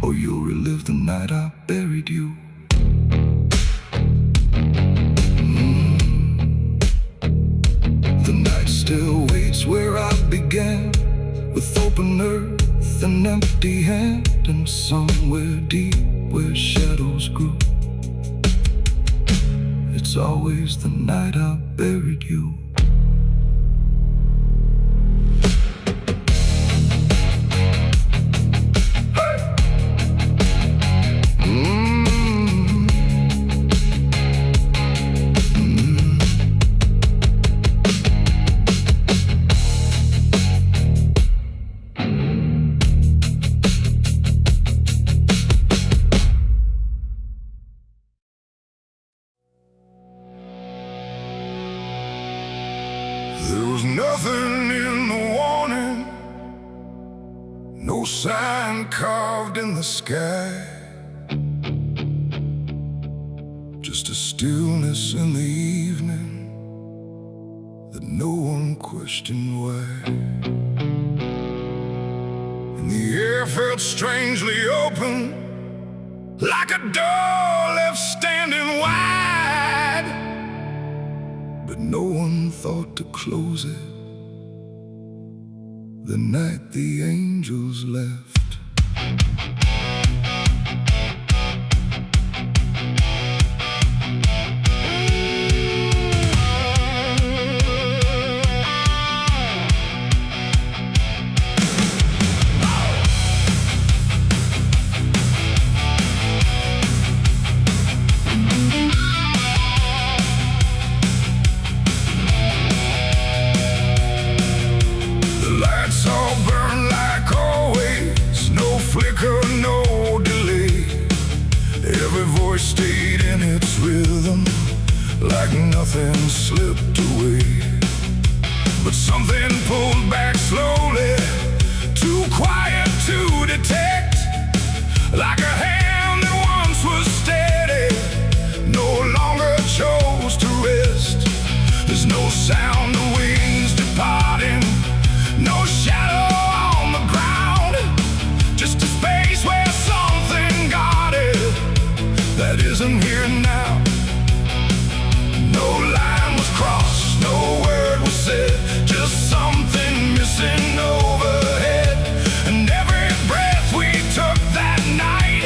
or you'll relive the night I buried you. The night still waits where I began, with open earth and empty hand, and somewhere deep where shadows grew, it's always the night I buried you. sign carved in the sky. Just a stillness in the evening that no one questioned why. And the air felt strangely open, like a door left standing wide. But no one thought to close it the night the angels left. Stayed in its rhythm, like nothing slipped away. But something pulled back slowly, too quiet to detect, like a hand that once was steady, no longer chose to rest. There's no sound of wings departing, no shadow on the ground, just a space where something guarded that isn't here now. No line was crossed, no word was said, just something missing overhead. And every breath we took that night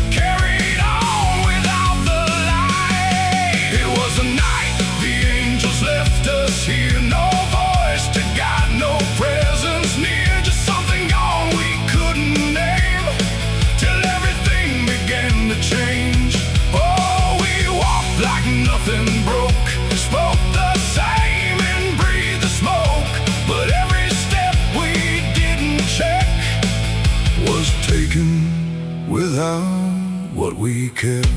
carried on without the light. It was a night the angels left us here, no voice to guide, no presence near, just something gone we couldn't name, till everything began to change. Like nothing broke, spoke the same and breathed the smoke. But every step we didn't check was taken without what we kept.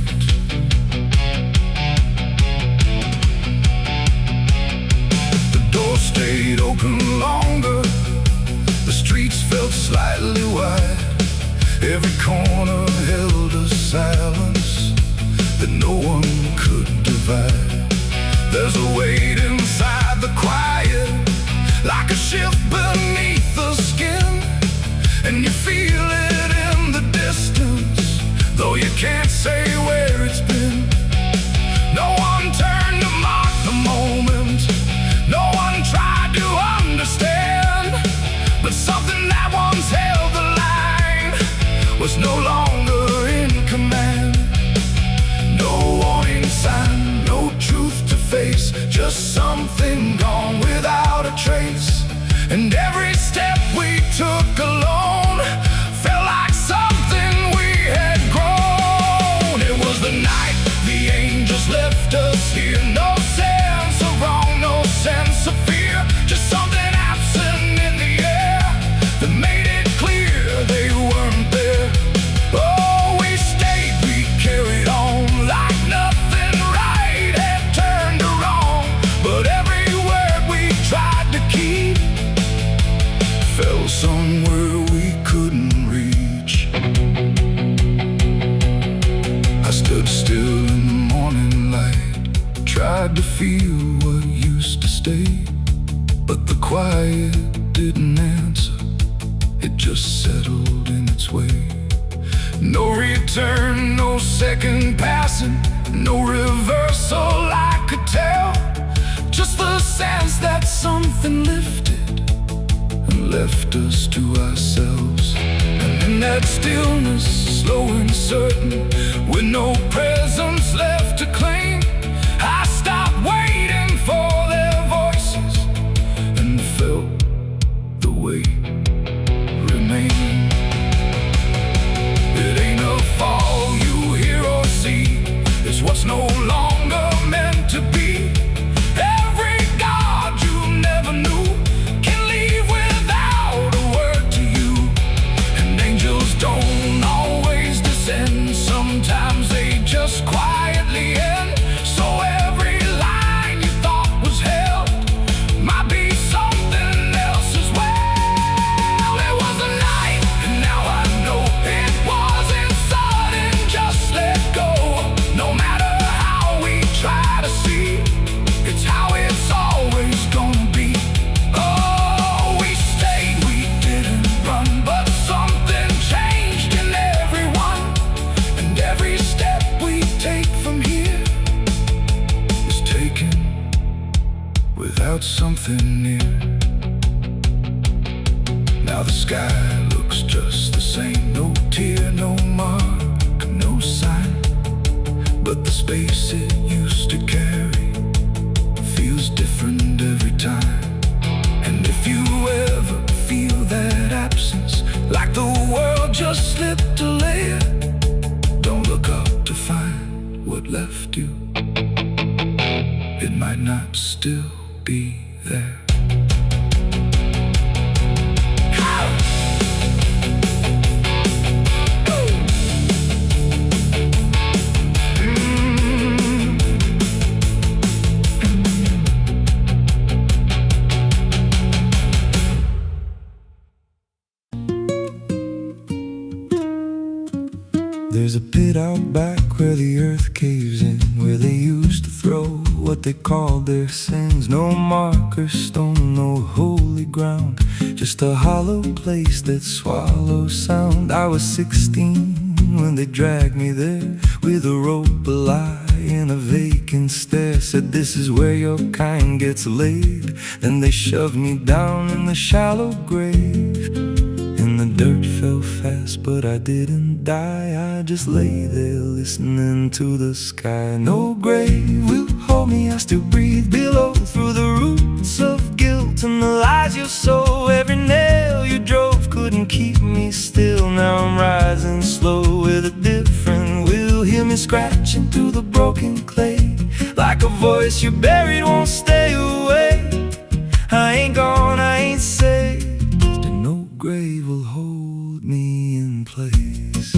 The door stayed open longer, the streets felt slightly wide. Every corner held a silence that no one could divide. There's a weight inside the quiet, like a shift beneath the skin, and you feel it in the distance, though you can't say where it's been. No one turned to mark the moment, no one tried to understand, but something that once held the line was no longer in command. No warning sign, no truth to face, just something gone without a trace. And every step we took alone felt like something we had grown. It was the night the angels left us here, no sense of wrong, no sense of fear, just something absent in the air that made it clear they weren't there. Oh, we stayed, we carried on, like nothing right had turned to wrong. But every word we tried to keep fell somewhere we couldn't reach. I stood still in the morning light, tried to feel what used to stay, but the quiet didn't answer, it just settled in its way. No return, no second passing, no reversal I could tell, just the sense that something lifted and left us to ourselves. And in that stillness, slow and certain, with no presence left to claim, I stopped waiting for their voices and felt the weight remain. It ain't a fall you hear or see, it's what's no longer meant to be. Every God you never knew can leave without a word to you. And angels don't always descend, sometimes they just quietly end. something near. Now the sky looks just the same. No tear, no mark, no sign. But the space it used to carry feels different every time. And if you ever feel that absence, like the world just slipped a layer, don't look up to find what left you. It might not still be there. There's a pit out back where the earth caves in, where they used to throw what they called their sins. No marker stone, no holy ground, just a hollow place that swallows sound. I was 16 when they dragged me there, with a rope, a lie, and a vacant stare. Said this is where your kind gets laid. Then they shoved me down in the shallow grave. And the dirt fell fast, but I didn't die. I just lay there listening to the sky. No grave will hold me, I still breathe below, through the roots of guilt and the lies you sow. Every nail you drove couldn't keep me still. Now I'm rising slow with a different will. Hear me scratching through the broken clay, like a voice you buried won't stay away. I ain't gone, I ain't saved, and no grave will hold me in place.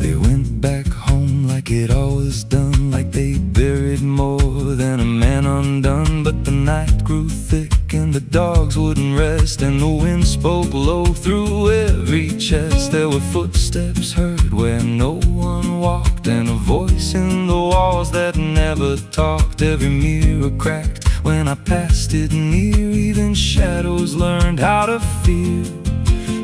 They went back home like it always done, like they buried more than a man undone. But the night grew thick and the dogs wouldn't rest, and the wind spoke low through every chest. There were footsteps heard where no one walked, and a voice in the walls that never talked. Every mirror cracked when I passed it near, even shadows learned how to fear.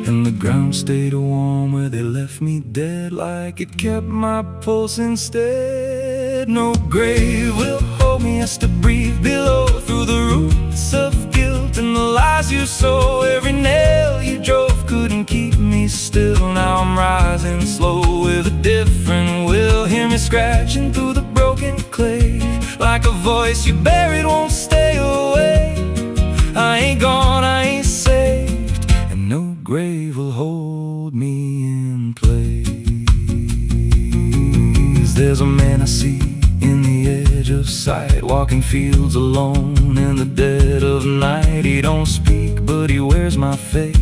And the ground stayed warm where they left me dead, like it kept my pulse instead. No grave will hold me, I still breathe below, through the roots of guilt and the lies you sow. Every nail you drove couldn't keep me still. Now I'm rising slow with a different will. Hear me scratching through the broken clay, like a voice you buried won't stay away. I ain't gone, I ain't saved, and no grave will hold me in place. There's a man I see in the edge of sight, walking fields alone in the dead of night. He don't speak, but he wears my face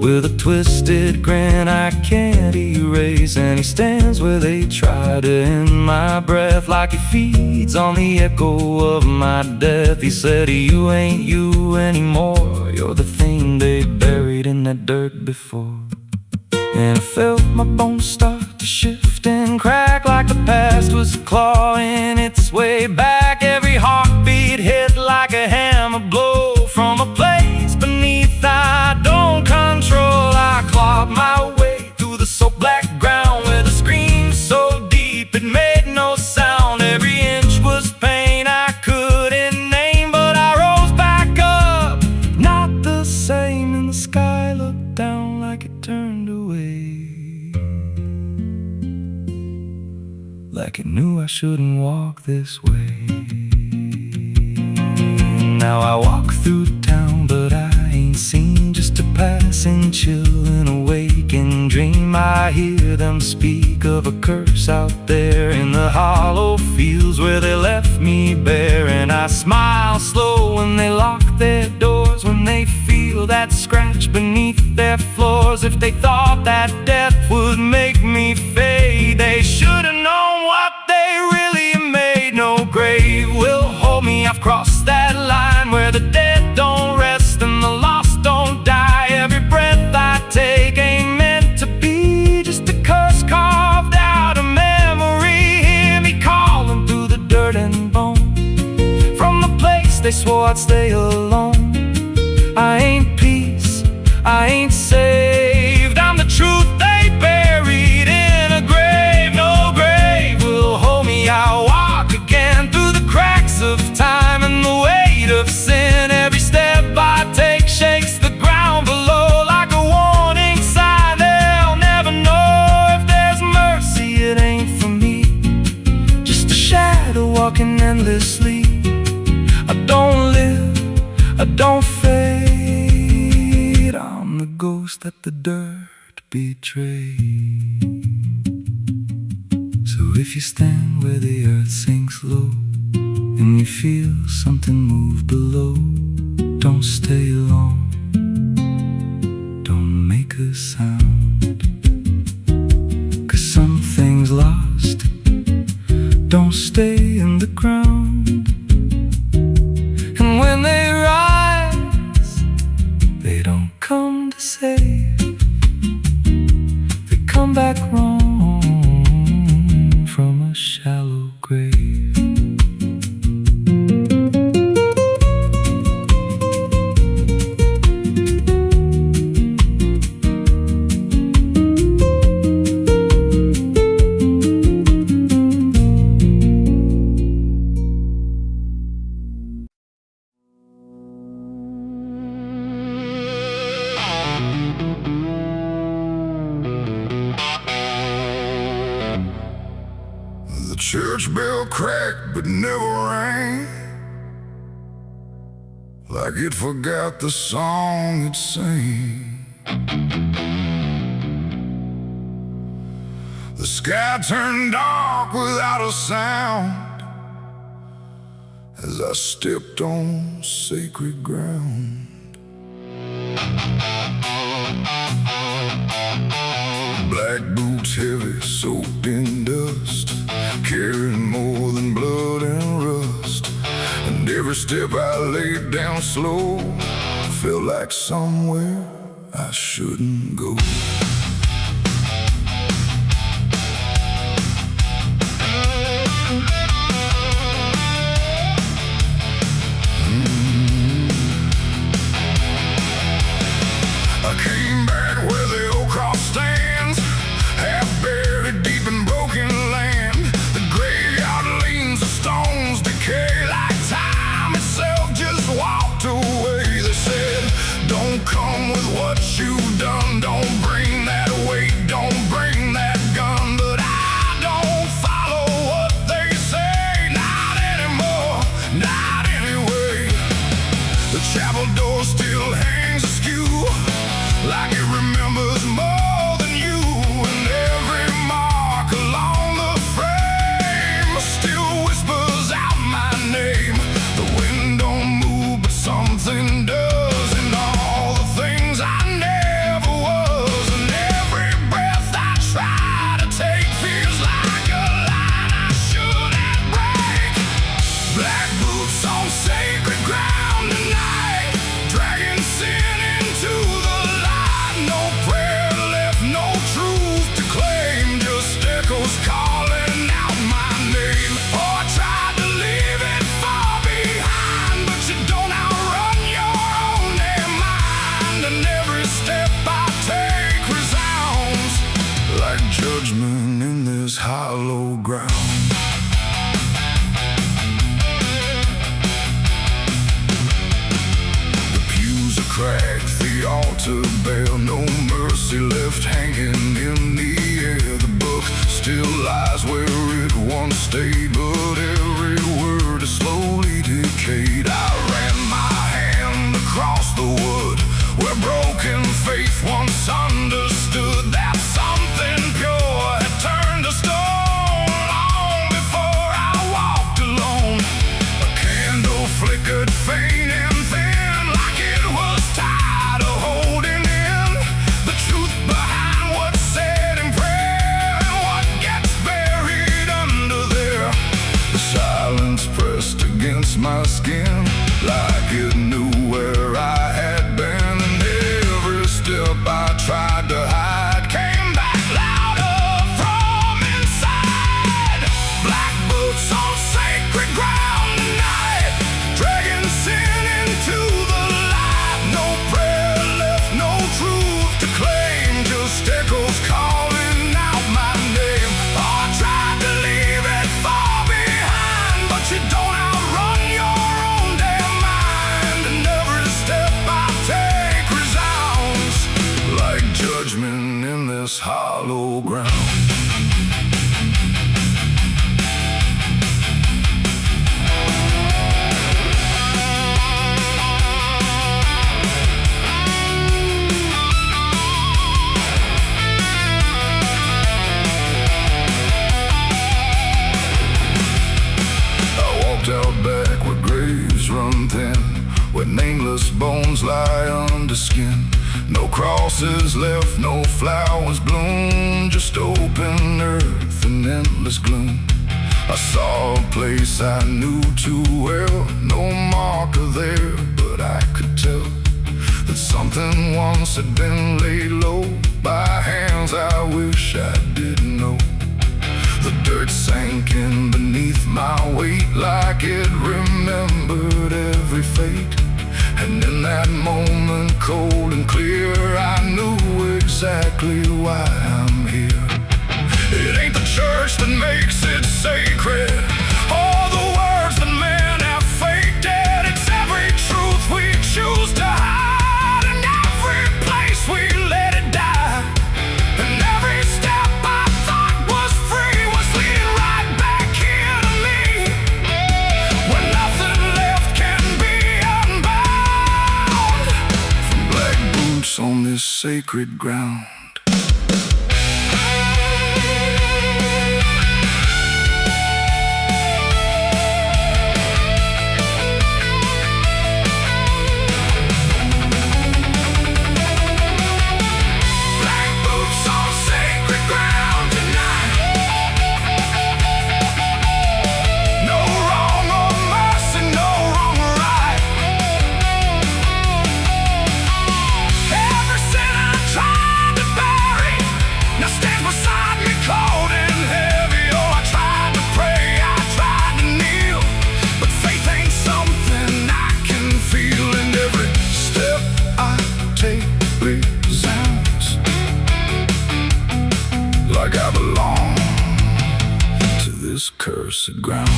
with a twisted grin I can't erase. And he stands where they try to end my breath, like he feeds on the echo of my death. He said, you ain't you anymore, you're the thing they buried in that dirt before. And I felt my bones start to shift and crack, like the past was clawing its way back. Every heartbeat hit like a hammer blow from a place beneath I don't control. I clawed my way through the soap black ground, with a scream so deep it made no sound. Every inch was pain I couldn't name, but I rose back up, not the same. And the sky looked down like it turned away, like it knew I shouldn't walk this way. Now I walk through town, but I ain't seen, just a passing chill in a waking dream. I hear them speak of a curse out there in the hollow fields where they left me bare. And I smile slow when they lock their doors, when they feel that scratch beneath their floors. If they thought that death would make me fade, they should have known what they really made. No grave will hold me, I've crossed that line where the dead don't rest and the lost don't die. Every breath I take ain't meant to be, just a curse carved out of memory. Hear me calling through the dirt and bone, from the place they swore I'd stay alone. I ain't peace, I ain't saved, I'm the truth they buried in a grave. No grave will hold me, I'll walk again through the cracks of time, and the let the dirt betray. So if you stand where the earth sinks low and you feel something move below, don't stay long, don't make a sound, 'cause something's lost, don't stay in the ground. And when they rise, they don't come to save, they come back wrong from a shallow grave. The church bell cracked but never rang, like it forgot the song it sang. The sky turned dark without a sound as I stepped on sacred ground. Black boots heavy, soaked in dust, carrying more than blood and rust. And every step I laid down slow felt like somewhere I shouldn't go. I came back where the old cross stands, half buried deep in broken land. The graveyard leans, the stones decay like time itself just walked away. They said, don't come with what you've done, don't bring that weight, don't bring that gun. But I don't follow what they say, not anymore, not anyway. The chapel door still hangs askew, like it remembers more than you. And every mark along the frame still whispers out my name. The wind don't move, but something does, and all the things I never was. And every breath I try to take feels like a line I shouldn't break. Black boots on sacred ground tonight, dragging sin into the light. No prayer left, no truth to claim, just echoes calling out my name. Oh, I tried to leave it far behind, but you don't outrun your own damn mind. And every step I take resounds like judgment in this hollow ground. The pews are cracked, the altar bare, no mercy left hanging in the air. The book still lies where it once stayed, but every word is slowly decayed. I ran my hand across the wood where broken faith once understood that something pure had turned to stone long before I walked alone. A candle flickered faint and thin, like it was tired of holding in the truth behind what's said in prayer and what gets buried under there. The silence pressed against my skin, like it knew where I had been. And every step I tried to hide came back louder from inside. Black boots on sacred ground tonight, dragging sin into the light. No prayer left, no truth to claim, just echoes calling out my name. Oh, I tried to leave it far behind, but you don't outrun your own damn mind. And every step I take resounds like judgment in this hollow ground. roses left, no flowers bloom, just open earth and endless gloom. I saw a place I knew too well, no marker there, but I could tell that something once had been laid low by hands I wish I didn't know. The dirt sank in beneath my weight like it remembered every fate. And in that moment, cold and clear, I knew exactly why I'm here. It ain't the church that makes it sacred, or the words that men have faked it. It's every truth we choose to hide, and every place we let it die. And every step I thought was free was leading right back here to me, where nothing left can be unbound. From black boots on this sacred ground. Like I belong to this cursed ground.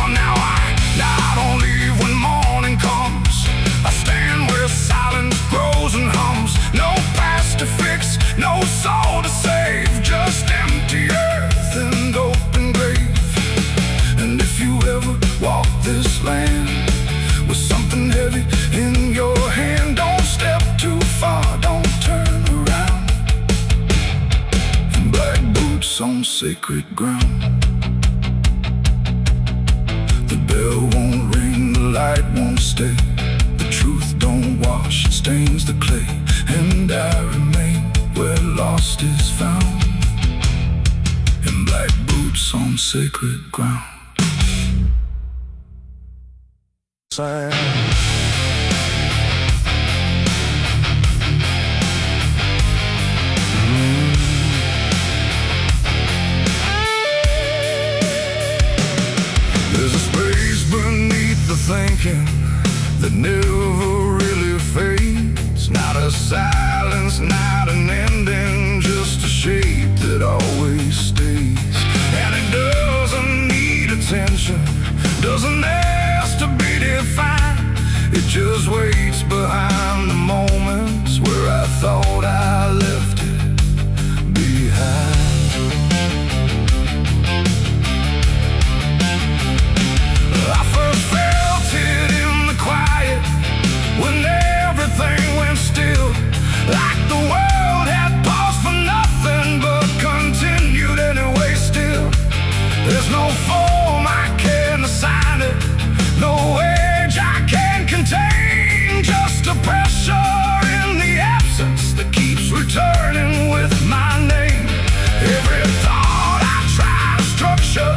Now I don't leave when morning comes. I stand where silence grows and hums. No past to fix, no soul to save, just empty earth and open grave. And if you ever walk this land with something heavy in your hand, don't step too far, don't turn around. In black boots on sacred ground. The bell won't ring, the light won't stay. The truth don't wash, it stains the clay. And I remain where lost is found. In black boots on sacred ground. There's a space beneath the thinking that never really fades. Not a silence, not an ending, just a shape that always stays. And it doesn't need attention, doesn't ask to be defined. It just waits behind the moments where I thought I left it behind. I first felt it in the quiet, when everything went still, like the world had paused for nothing but continued anyway still. There's no form I can assign it, no age I can contain, just a pressure in the absence that keeps returning with my name. Every thought I try to structure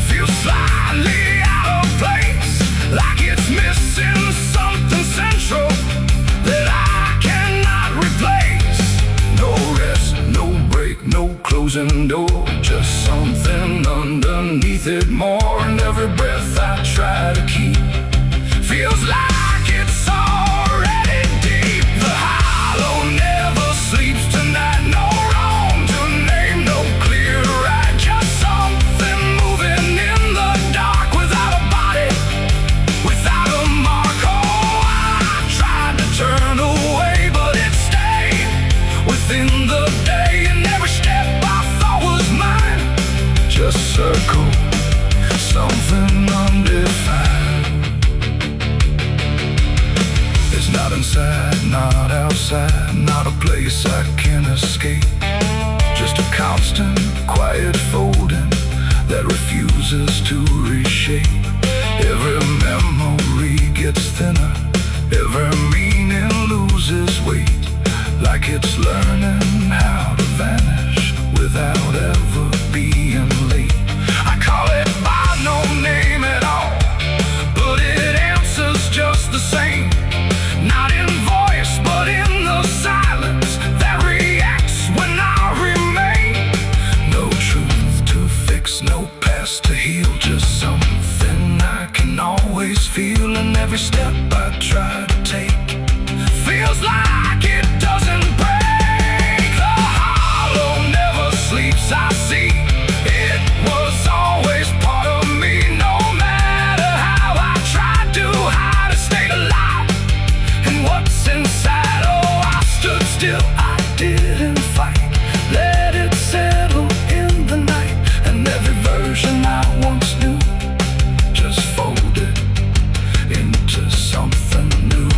feels slightly out of place, like it's missing something central that I cannot replace. No rest, no break, no closing door, just something underneath it more. And every breath I try to keep feels like it's already deep. The hollow never sleeps tonight, no wrong to name, no clear right, just something moving in the dark without a body, without a mark. Oh, I tried to turn away, but it stayed within the day. And every step I thought was mine just circled something undefined. It's not inside, not outside, not a place I can escape, just a constant, quiet folding that refuses to reshape. Every memory gets thinner, every meaning loses weight, like it's learning how to vanish without ever being late. I call it by no name at all, but it answers just the same. Not in voice, but in the silence that reacts when I remain. No truth to fix, no past to heal, just something I can always feel. And every step I try to take feels like it doesn't break. The hollow never sleeps, I see. It was always part of me, no matter how I tried to hide or stay alive. And what's inside, oh, I stood still, I didn't fight. Let it settle in the night, and every version I once knew just folded into something new.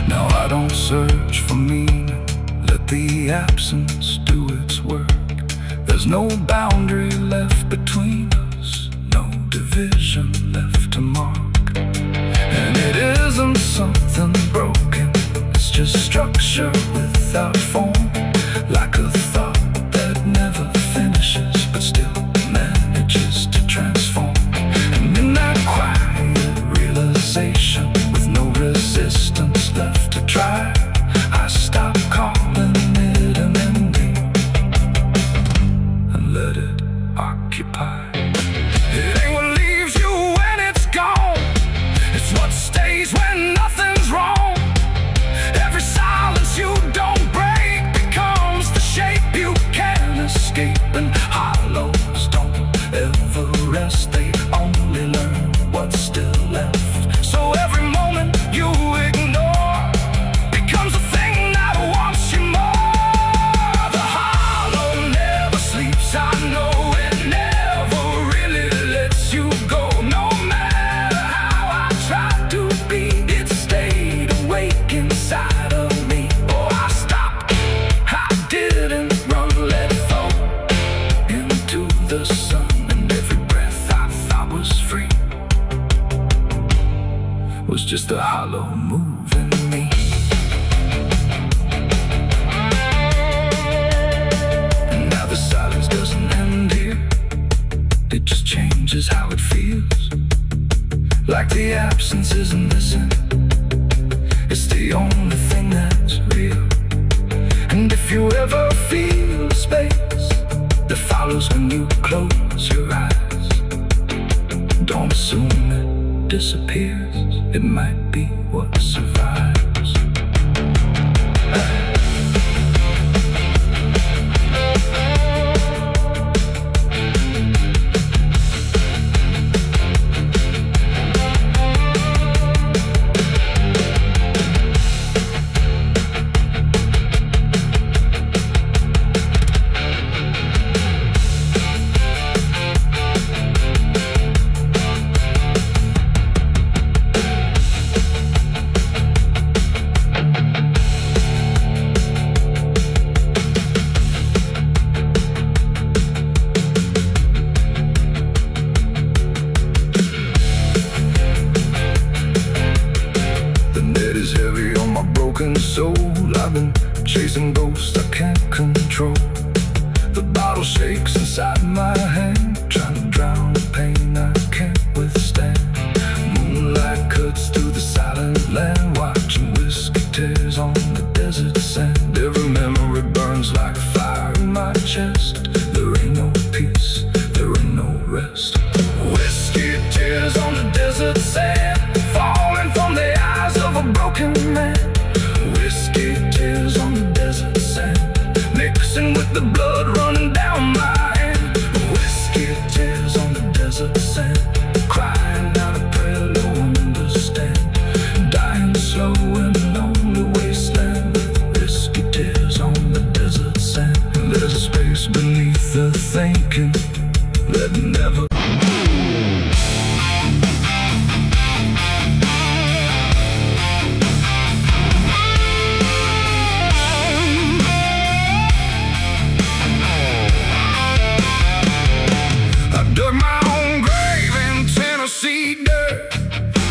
Now I don't search for meaning, let the absence do its work. There's no boundary left between us, no division left to mark. And it isn't something broken, it's just structure without form, like a thought that never finishes but still manages to transform. And in that quiet realization, with no resistance left to try, I stop calling it an ending and let it occupy. It ain't what leaves you when it's gone, it's what stays when nothing's wrong. Every silence you don't break becomes the shape you can't escape. And hollows don't ever rest, they only learn what's still left. So every moment you ignore becomes a thing that wants you more. The hollow never sleeps, I know it never really lets you go. No matter how I tried to be, it stayed awake inside of me. Oh, I stopped, I didn't run, let it fall into the sun. And every breath I thought was free was just a hollow move in me. And now the silence doesn't end here, it just changes how it feels. Like the absence isn't missing, it's the only thing that's real. And if you ever feel a space that follows when you close your eyes, don't assume it disappears, it might be what survives. Soul, I've been chasing ghosts I can't control. The bottle shakes inside my hand, trying to drown the pain I can't withstand. Moonlight cuts through the silent land, watching whiskey tears on the desert sand. Every memory burns like fire in my chest. There ain't no peace, there ain't no rest. Whiskey tears on the desert sand, falling from the eyes of a broken man. Whiskey tears on the desert sand, mixing with the blood running down my hand. Whiskey tears on the desert sand.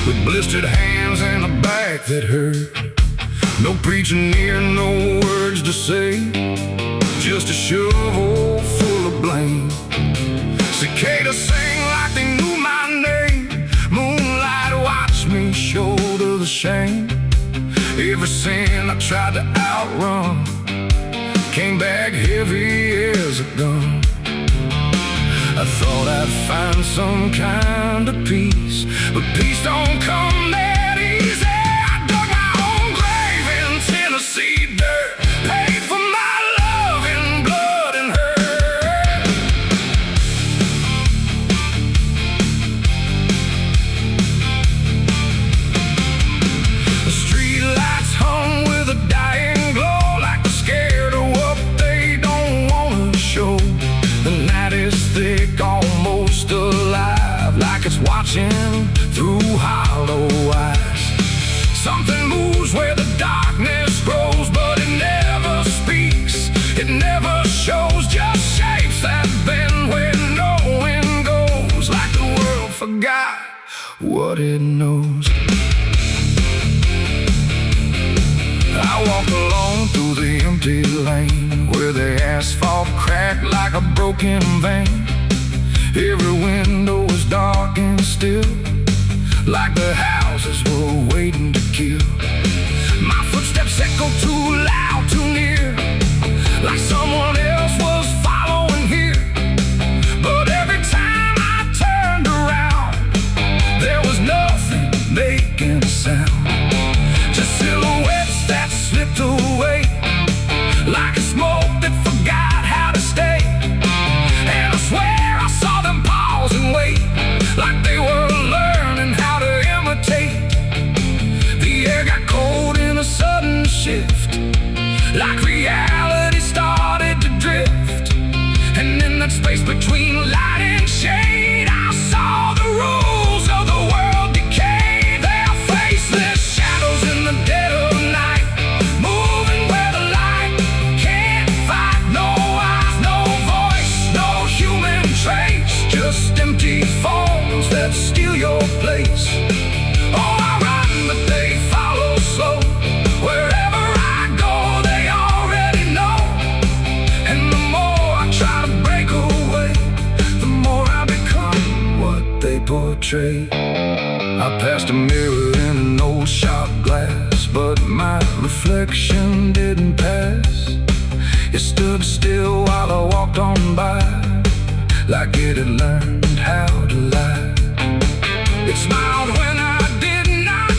with blistered hands and a back that hurt. No preacher near, no words to say, just a shovel full of blame. Cicadas sang like they knew my name. Moonlight watched me shoulder the shame. Every sin I tried to outrun came back heavy as a gun. I thought I'd find some kind of peace, but peace don't come that easy. I dug my own grave in Tennessee dirt, paid for my love in blood and hurt. The street lights hung with a dying glow, like they're scared of what they don't want to show. The night is thick, almost alive, like it's watching through hollow eyes. Something moves where the darkness grows, but it never speaks, it never shows, just shapes that bend where no wind goes, like the world forgot what it knows. I walk alone through the empty lane, where the asphalt cracked like a broken vein. Every window was dark and still, like the houses were waiting to kill. My footsteps echo too loud, too near, like someone else was following here. But every time I turned around, there was nothing making a sound, just silhouettes that slipped away, like a smoke that forgot how to stay. And I swear I saw them pause and wait, like they were learning how to imitate. The air got cold in a sudden shift, like reality started to drift. And in that space between light and shade, I saw the rules of the world decay. Their faceless shadows in the dead of night, moving where the light can't fight. No eyes, no voice, no human trace, just empty forms that steal your place. Oh, I run, but they follow slow. Wherever I go, they already know. And the more I try to break away, the more I become what they portray. I passed a mirror in an old shop glass, but my reflection didn't pass. It stood still while I walked on by, like it had learned how to lie. It smiled when I did not,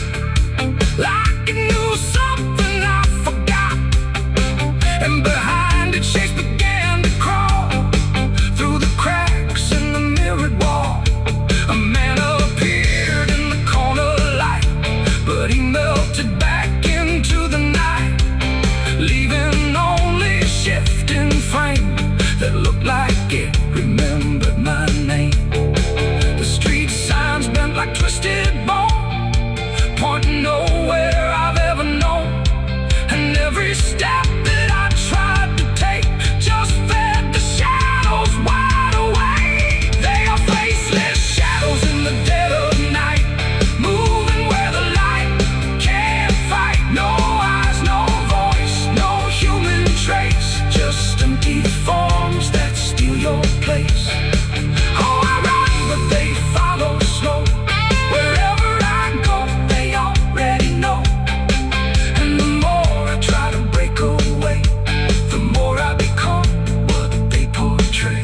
like it knew something I forgot. And behind it, shapes began to crawl through the cracks in the mirrored wall. A man appeared in the corner light, but he melted back into the night, leaving only a shifting frame that looked like it remembered my name. The street signs bent like twisted bone, pointing nowhere I've ever known. And every step that I tried to take just fed the shadows wide awake. They are faceless shadows in the dead of night, moving where the light can't fight. No eyes, no voice, no human trace, just empty forms that steal your place. Oh, I run, but they follow slow. Wherever I go, they already know. And the more I try to break away, the more I become what they portray.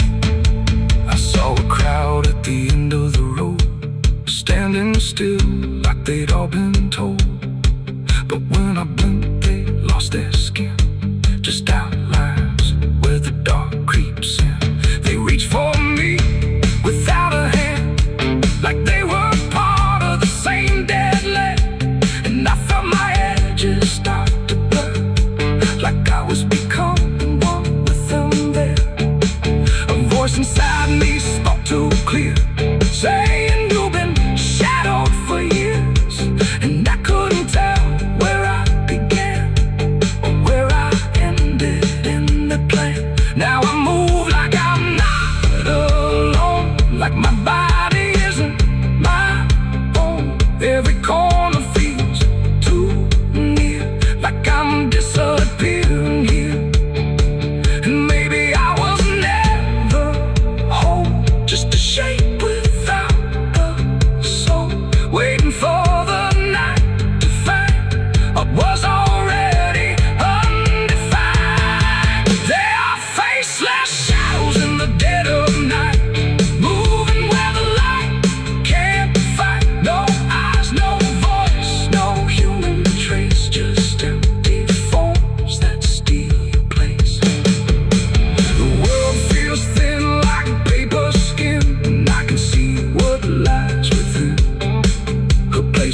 I saw a crowd at the end of the road, standing still like they'd all been told. But when I blinked, they lost their skin, just outlines where the dark creeps in. They reach for me without a hand, like they were part of the same dead land. And I felt my edges start to blur, like I was becoming one with them there. A voice inside me spoke too clear, saying you've been shadowed for years. And I couldn't tell where I began or where I ended.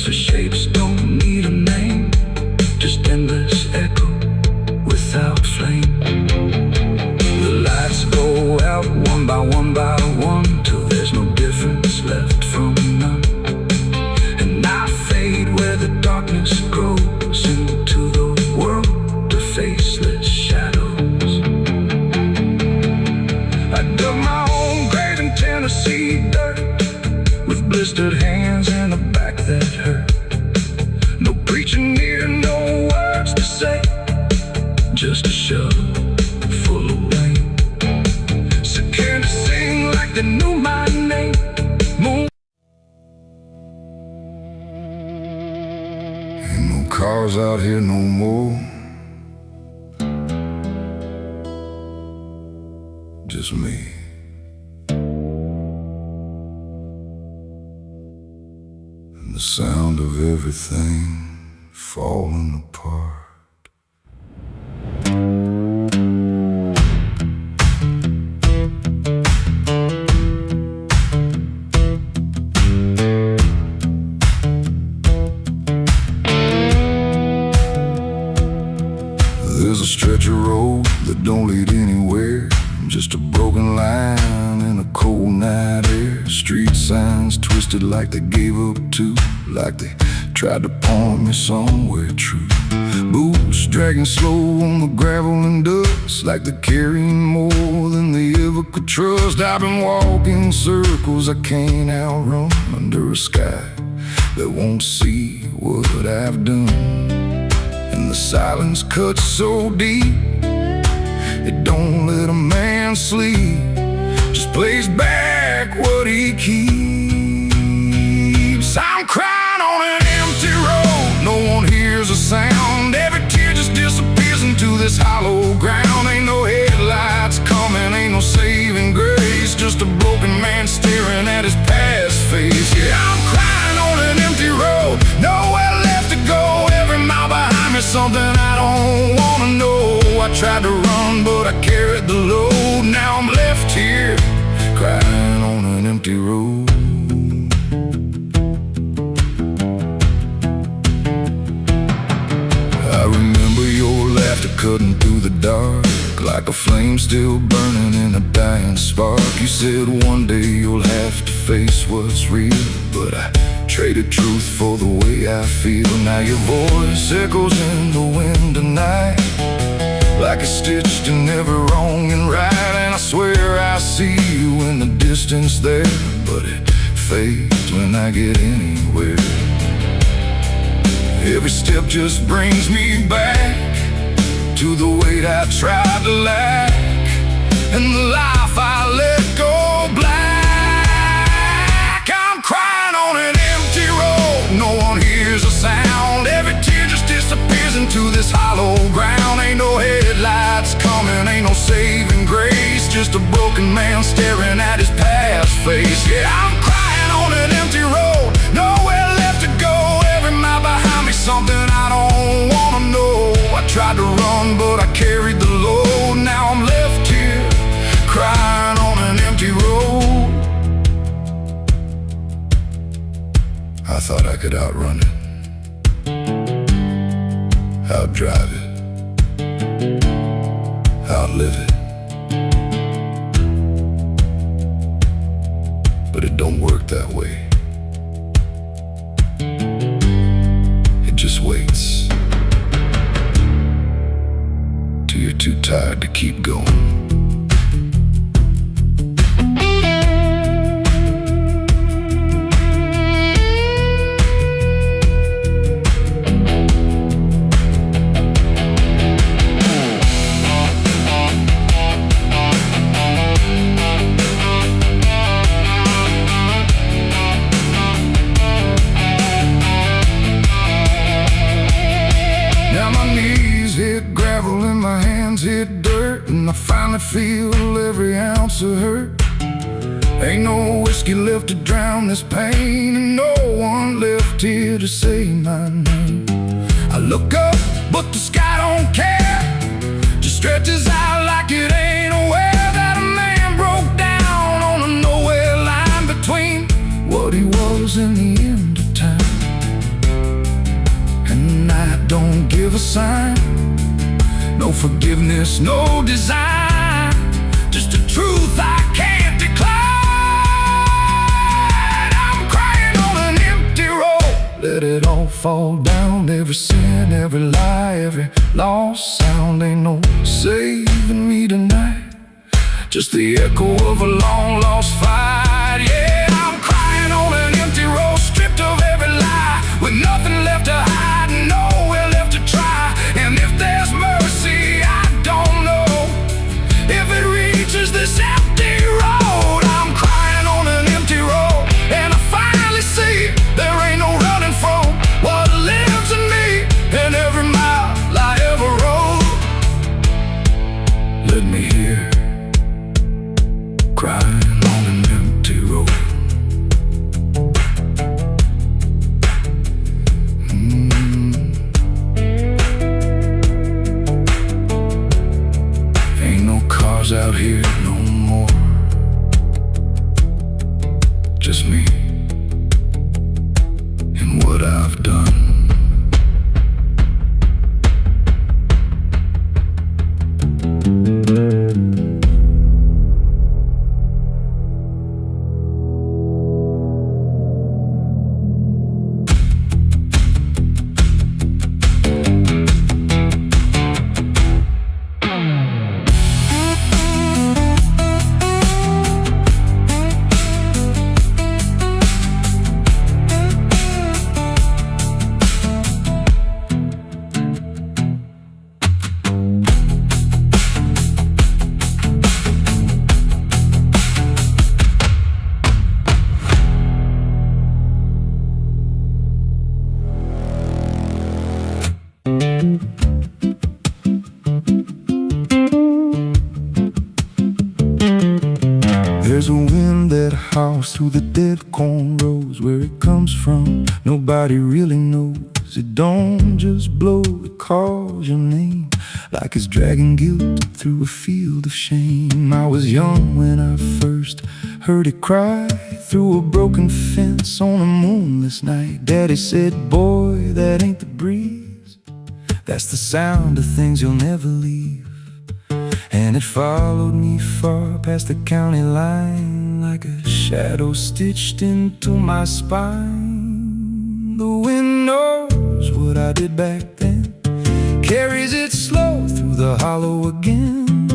The shapes don't need a name, just endless echo without flame. The lights go out one by one, till there's no difference left from none. And I fade where the darkness grows into the world of faceless shadows. I dug my own grave in Tennessee dirt, with blistered hands and a back that hurt. No preaching near, no words to say, just a shovel full of rain. Scared to sing like they knew my name. Ain't no cars out here no more, just me. The sound of everything falling apart. There's a stretch of road that don't lead anywhere, just a broken line in a cold night air. Street signs twisted like they gave up too, like they tried to point me somewhere true. Boots dragging slow on the gravel and dust, like they're carrying more than they ever could trust. I've been walking circles I can't outrun, under a sky that won't see what I've done. And the silence cuts so deep, it don't let a man sleep, just plays back what he keeps. I'm crying on an empty road, no one hears a sound. Every tear just disappears into this hollow ground. Ain't no headlights coming, ain't no saving grace, just a broken man staring at his past face. Yeah, I'm crying on an empty road, nowhere left to go. Every mile behind me, something I don't wanna know. I tried to run, but I carried the load. Now I'm left here, crying on an empty road. I remember your laughter cutting through the dark, like a flame still burning in a dying spark. You said one day you'll have to face what's real, but I traded truth for the way I feel. Now your voice echoes in the wind tonight, like it's stitched in every wrong and right. And I swear I see you in the distance there, but it fades when I get anywhere. Every step just brings me back to the weight I tried to lack, and the life I let go black. I'm crying on an empty road, no one hears a sound. Every tear just disappears into this hollow ground. Ain't no headlights coming, ain't no saving grace, just a broken man staring at his past face. Yeah, I'm crying on an empty road, nowhere left to go. Every mile behind me, something I don't wanna know. I tried to run, but I carried the load. Now I'm left here, crying on an empty road. I thought I could outrun it, outdrive it, outlive it, but it don't work that way. It just waits till you're too tired to keep going. Hit dirt, and I finally feel every ounce of hurt. Ain't no whiskey left to drown this pain, and no one left here to say my name. I look up, but the sky don't care, just stretches out like it ain't aware that a man broke down on a nowhere line between what he was and the end of time. a sign. No forgiveness, no design, just a truth I can't decline. I'm crying on an empty road. Let it all fall down. Every sin, every lie, every lost sound. Ain't no saving me tonight, just the echo of a long lost fight. Yeah, I'm crying on an empty road, stripped of every lie, with nothing left to hide, nowhere left to try. And if there's mercy, I don't know if it reaches this empty road. I'm crying on an empty road, and I finally see there ain't no running from what lives in me and every mile I ever rode. Let me hear crying on an empty road. Ain't no cars out here no more, just me and what I've done. There's a wind that howls through the dead corn rows. Where it comes from, nobody really knows. It don't just blow, it calls your name, like it's dragging guilt through a field of shame. I was young when I first heard it cry through a broken fence on a moonless night. Daddy said, boy, that ain't the breeze, that's the sound of things you'll never leave. And it followed me far past the county line, like a shadow stitched into my spine. The wind knows what I did back then, carries it slow through the hollow again.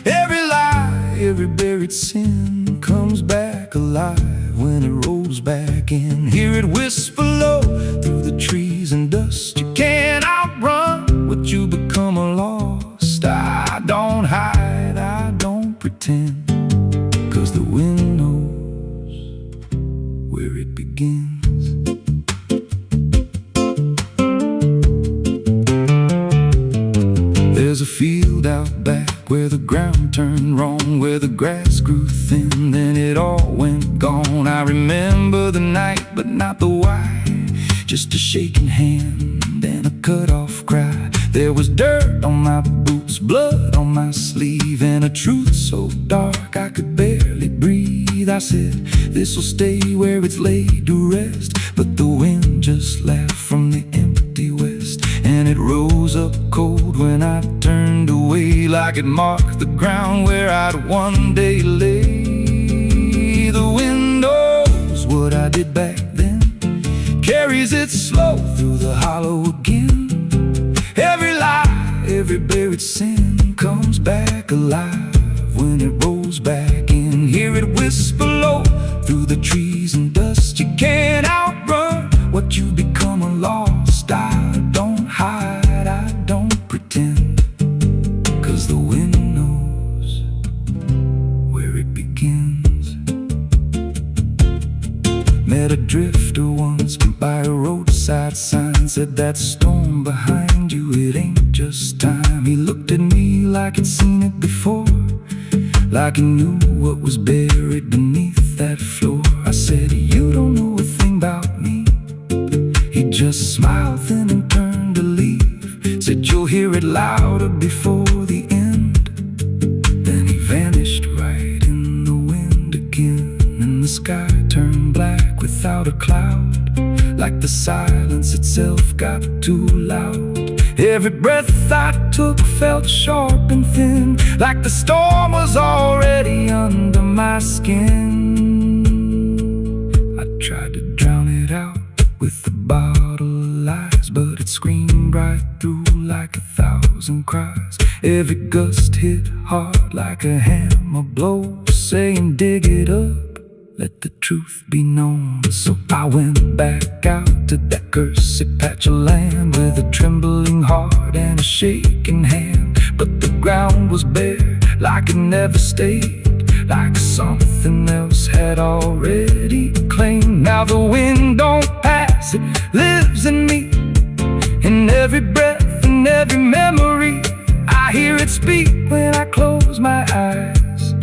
Every lie, every buried sin comes back alive when it rolls back in. Hear it whisper low through the trees and dust. You can't outrun what you become lost. I don't hide, I don't pretend, 'cause the wind knows where it begins. There's a field out back where the ground turned wrong, where the grass grew thin, then it all went gone. I remember the night, but not the why, just a shaking hand and a cut-off cry. There was dirt on my boots, blood on my sleeve, and a truth so dark I could barely breathe. I said, this'll stay where it's laid to rest, but the wind just laughed from the empty west, and it rose up cold when I turned away, like it marked the ground where I'd one day lay. The wind knows what I did back then, carries it slow through the hollow again. Every lie, every buried sin comes back alive when it rolls back in. Hear it whisper low through the trees and dust. You can't outrun what you become lost. I don't hide, I don't pretend, 'cause the wind knows where it begins. Met a drifter once by a roadside sign, said that storm behind you, it ain't just time. He looked at me like he'd seen it before, like he knew what was buried beneath that floor. I said, you don't know a thing about me. He just smiled then and turned to leave, said, you'll hear it louder before the end. Then he vanished right in the wind again, and the sky turned black without a cloud, like the silence itself got too loud. Every breath I took felt sharp and thin, like the storm was already under my skin. I tried to drown it out with a bottle of lies, but it screamed right through like 1,000 cries. Every gust hit hard like a hammer blow, saying dig it up, let the truth be known. So I went back out to that cursed patch of land with a trembling heart and a shaking hand. But the ground was bare, like it never stayed, like something else had already claimed. Now the wind don't pass, it lives in me, in every breath and every memory. I hear it speak when I close my eyes,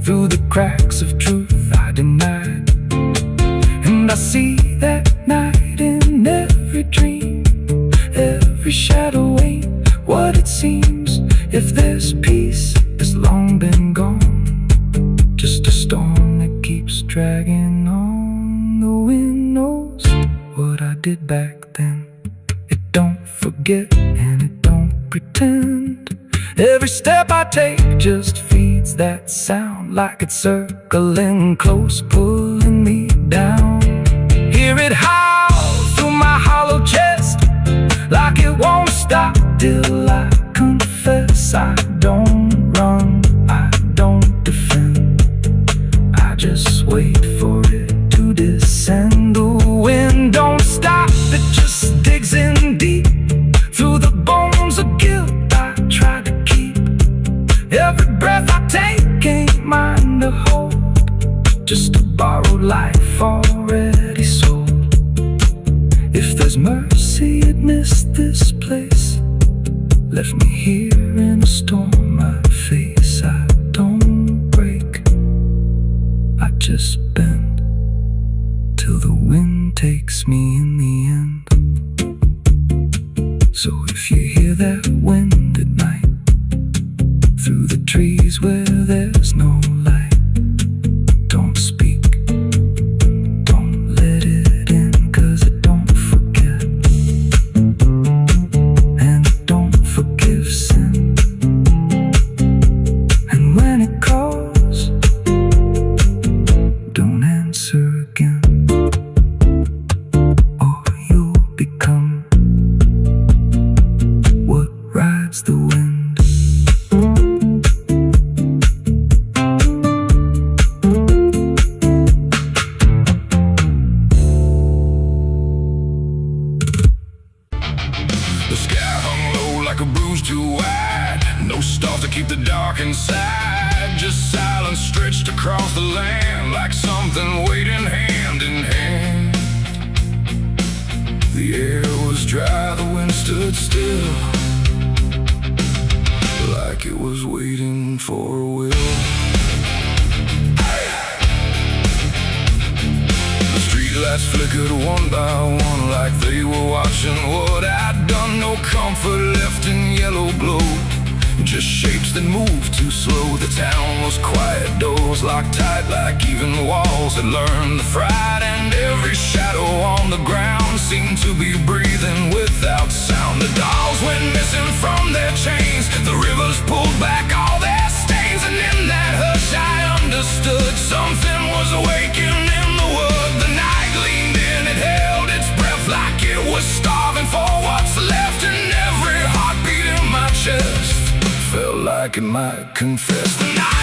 through the cracks of truth I denied. And I see that night in every dream, every shadow ain't what it seems. If there's peace, it's long been gone, just a storm that keeps dragging on. The wind knows what I did back then. It don't forget and it don't pretend. Every step I take just feeds that sound, like it's circling close, pulling me down. Hear it howl through my hollow chest, like it won't stop till I confess. I don't run, I don't defend, I just wait for it to descend. The wind don't stop, it just digs in deep, through the bones of guilt I try to keep. Every breath I take ain't mine to hold, just a borrowed life already sold. If there's mercy, it missed this place, left me here in a storm I face. I don't break, I just bend, till the wind takes me in the end. So if you hear that wind at night, through the trees where there's no light, don't speak, don't let it in, 'cause it don't forget, and it don't forgive sin. And when it calls, don't answer again, or you'll become what rides the wind. The sky hung low like a bruise too wide, no stars to keep the dark inside, just silence stretched across the land, like something waiting hand in hand. The air was dry, the wind stood still, like it was waiting for a will. The streetlights flickered one by one, like they were watching what I'd done. No comfort left in yellow glow, just shapes that moved too slow. The town was quiet, doors locked tight, like even the walls had learned the fright. And every shadow on the ground seemed to be breathing without sound. The dolls went missing from their chains, the rivers pulled back all their stains. And in that hush I understood something was awakening in the wood. The night leaned in, it held its breath, like it was starving for what's left. And every heartbeat in my chest felt like it might confess. The night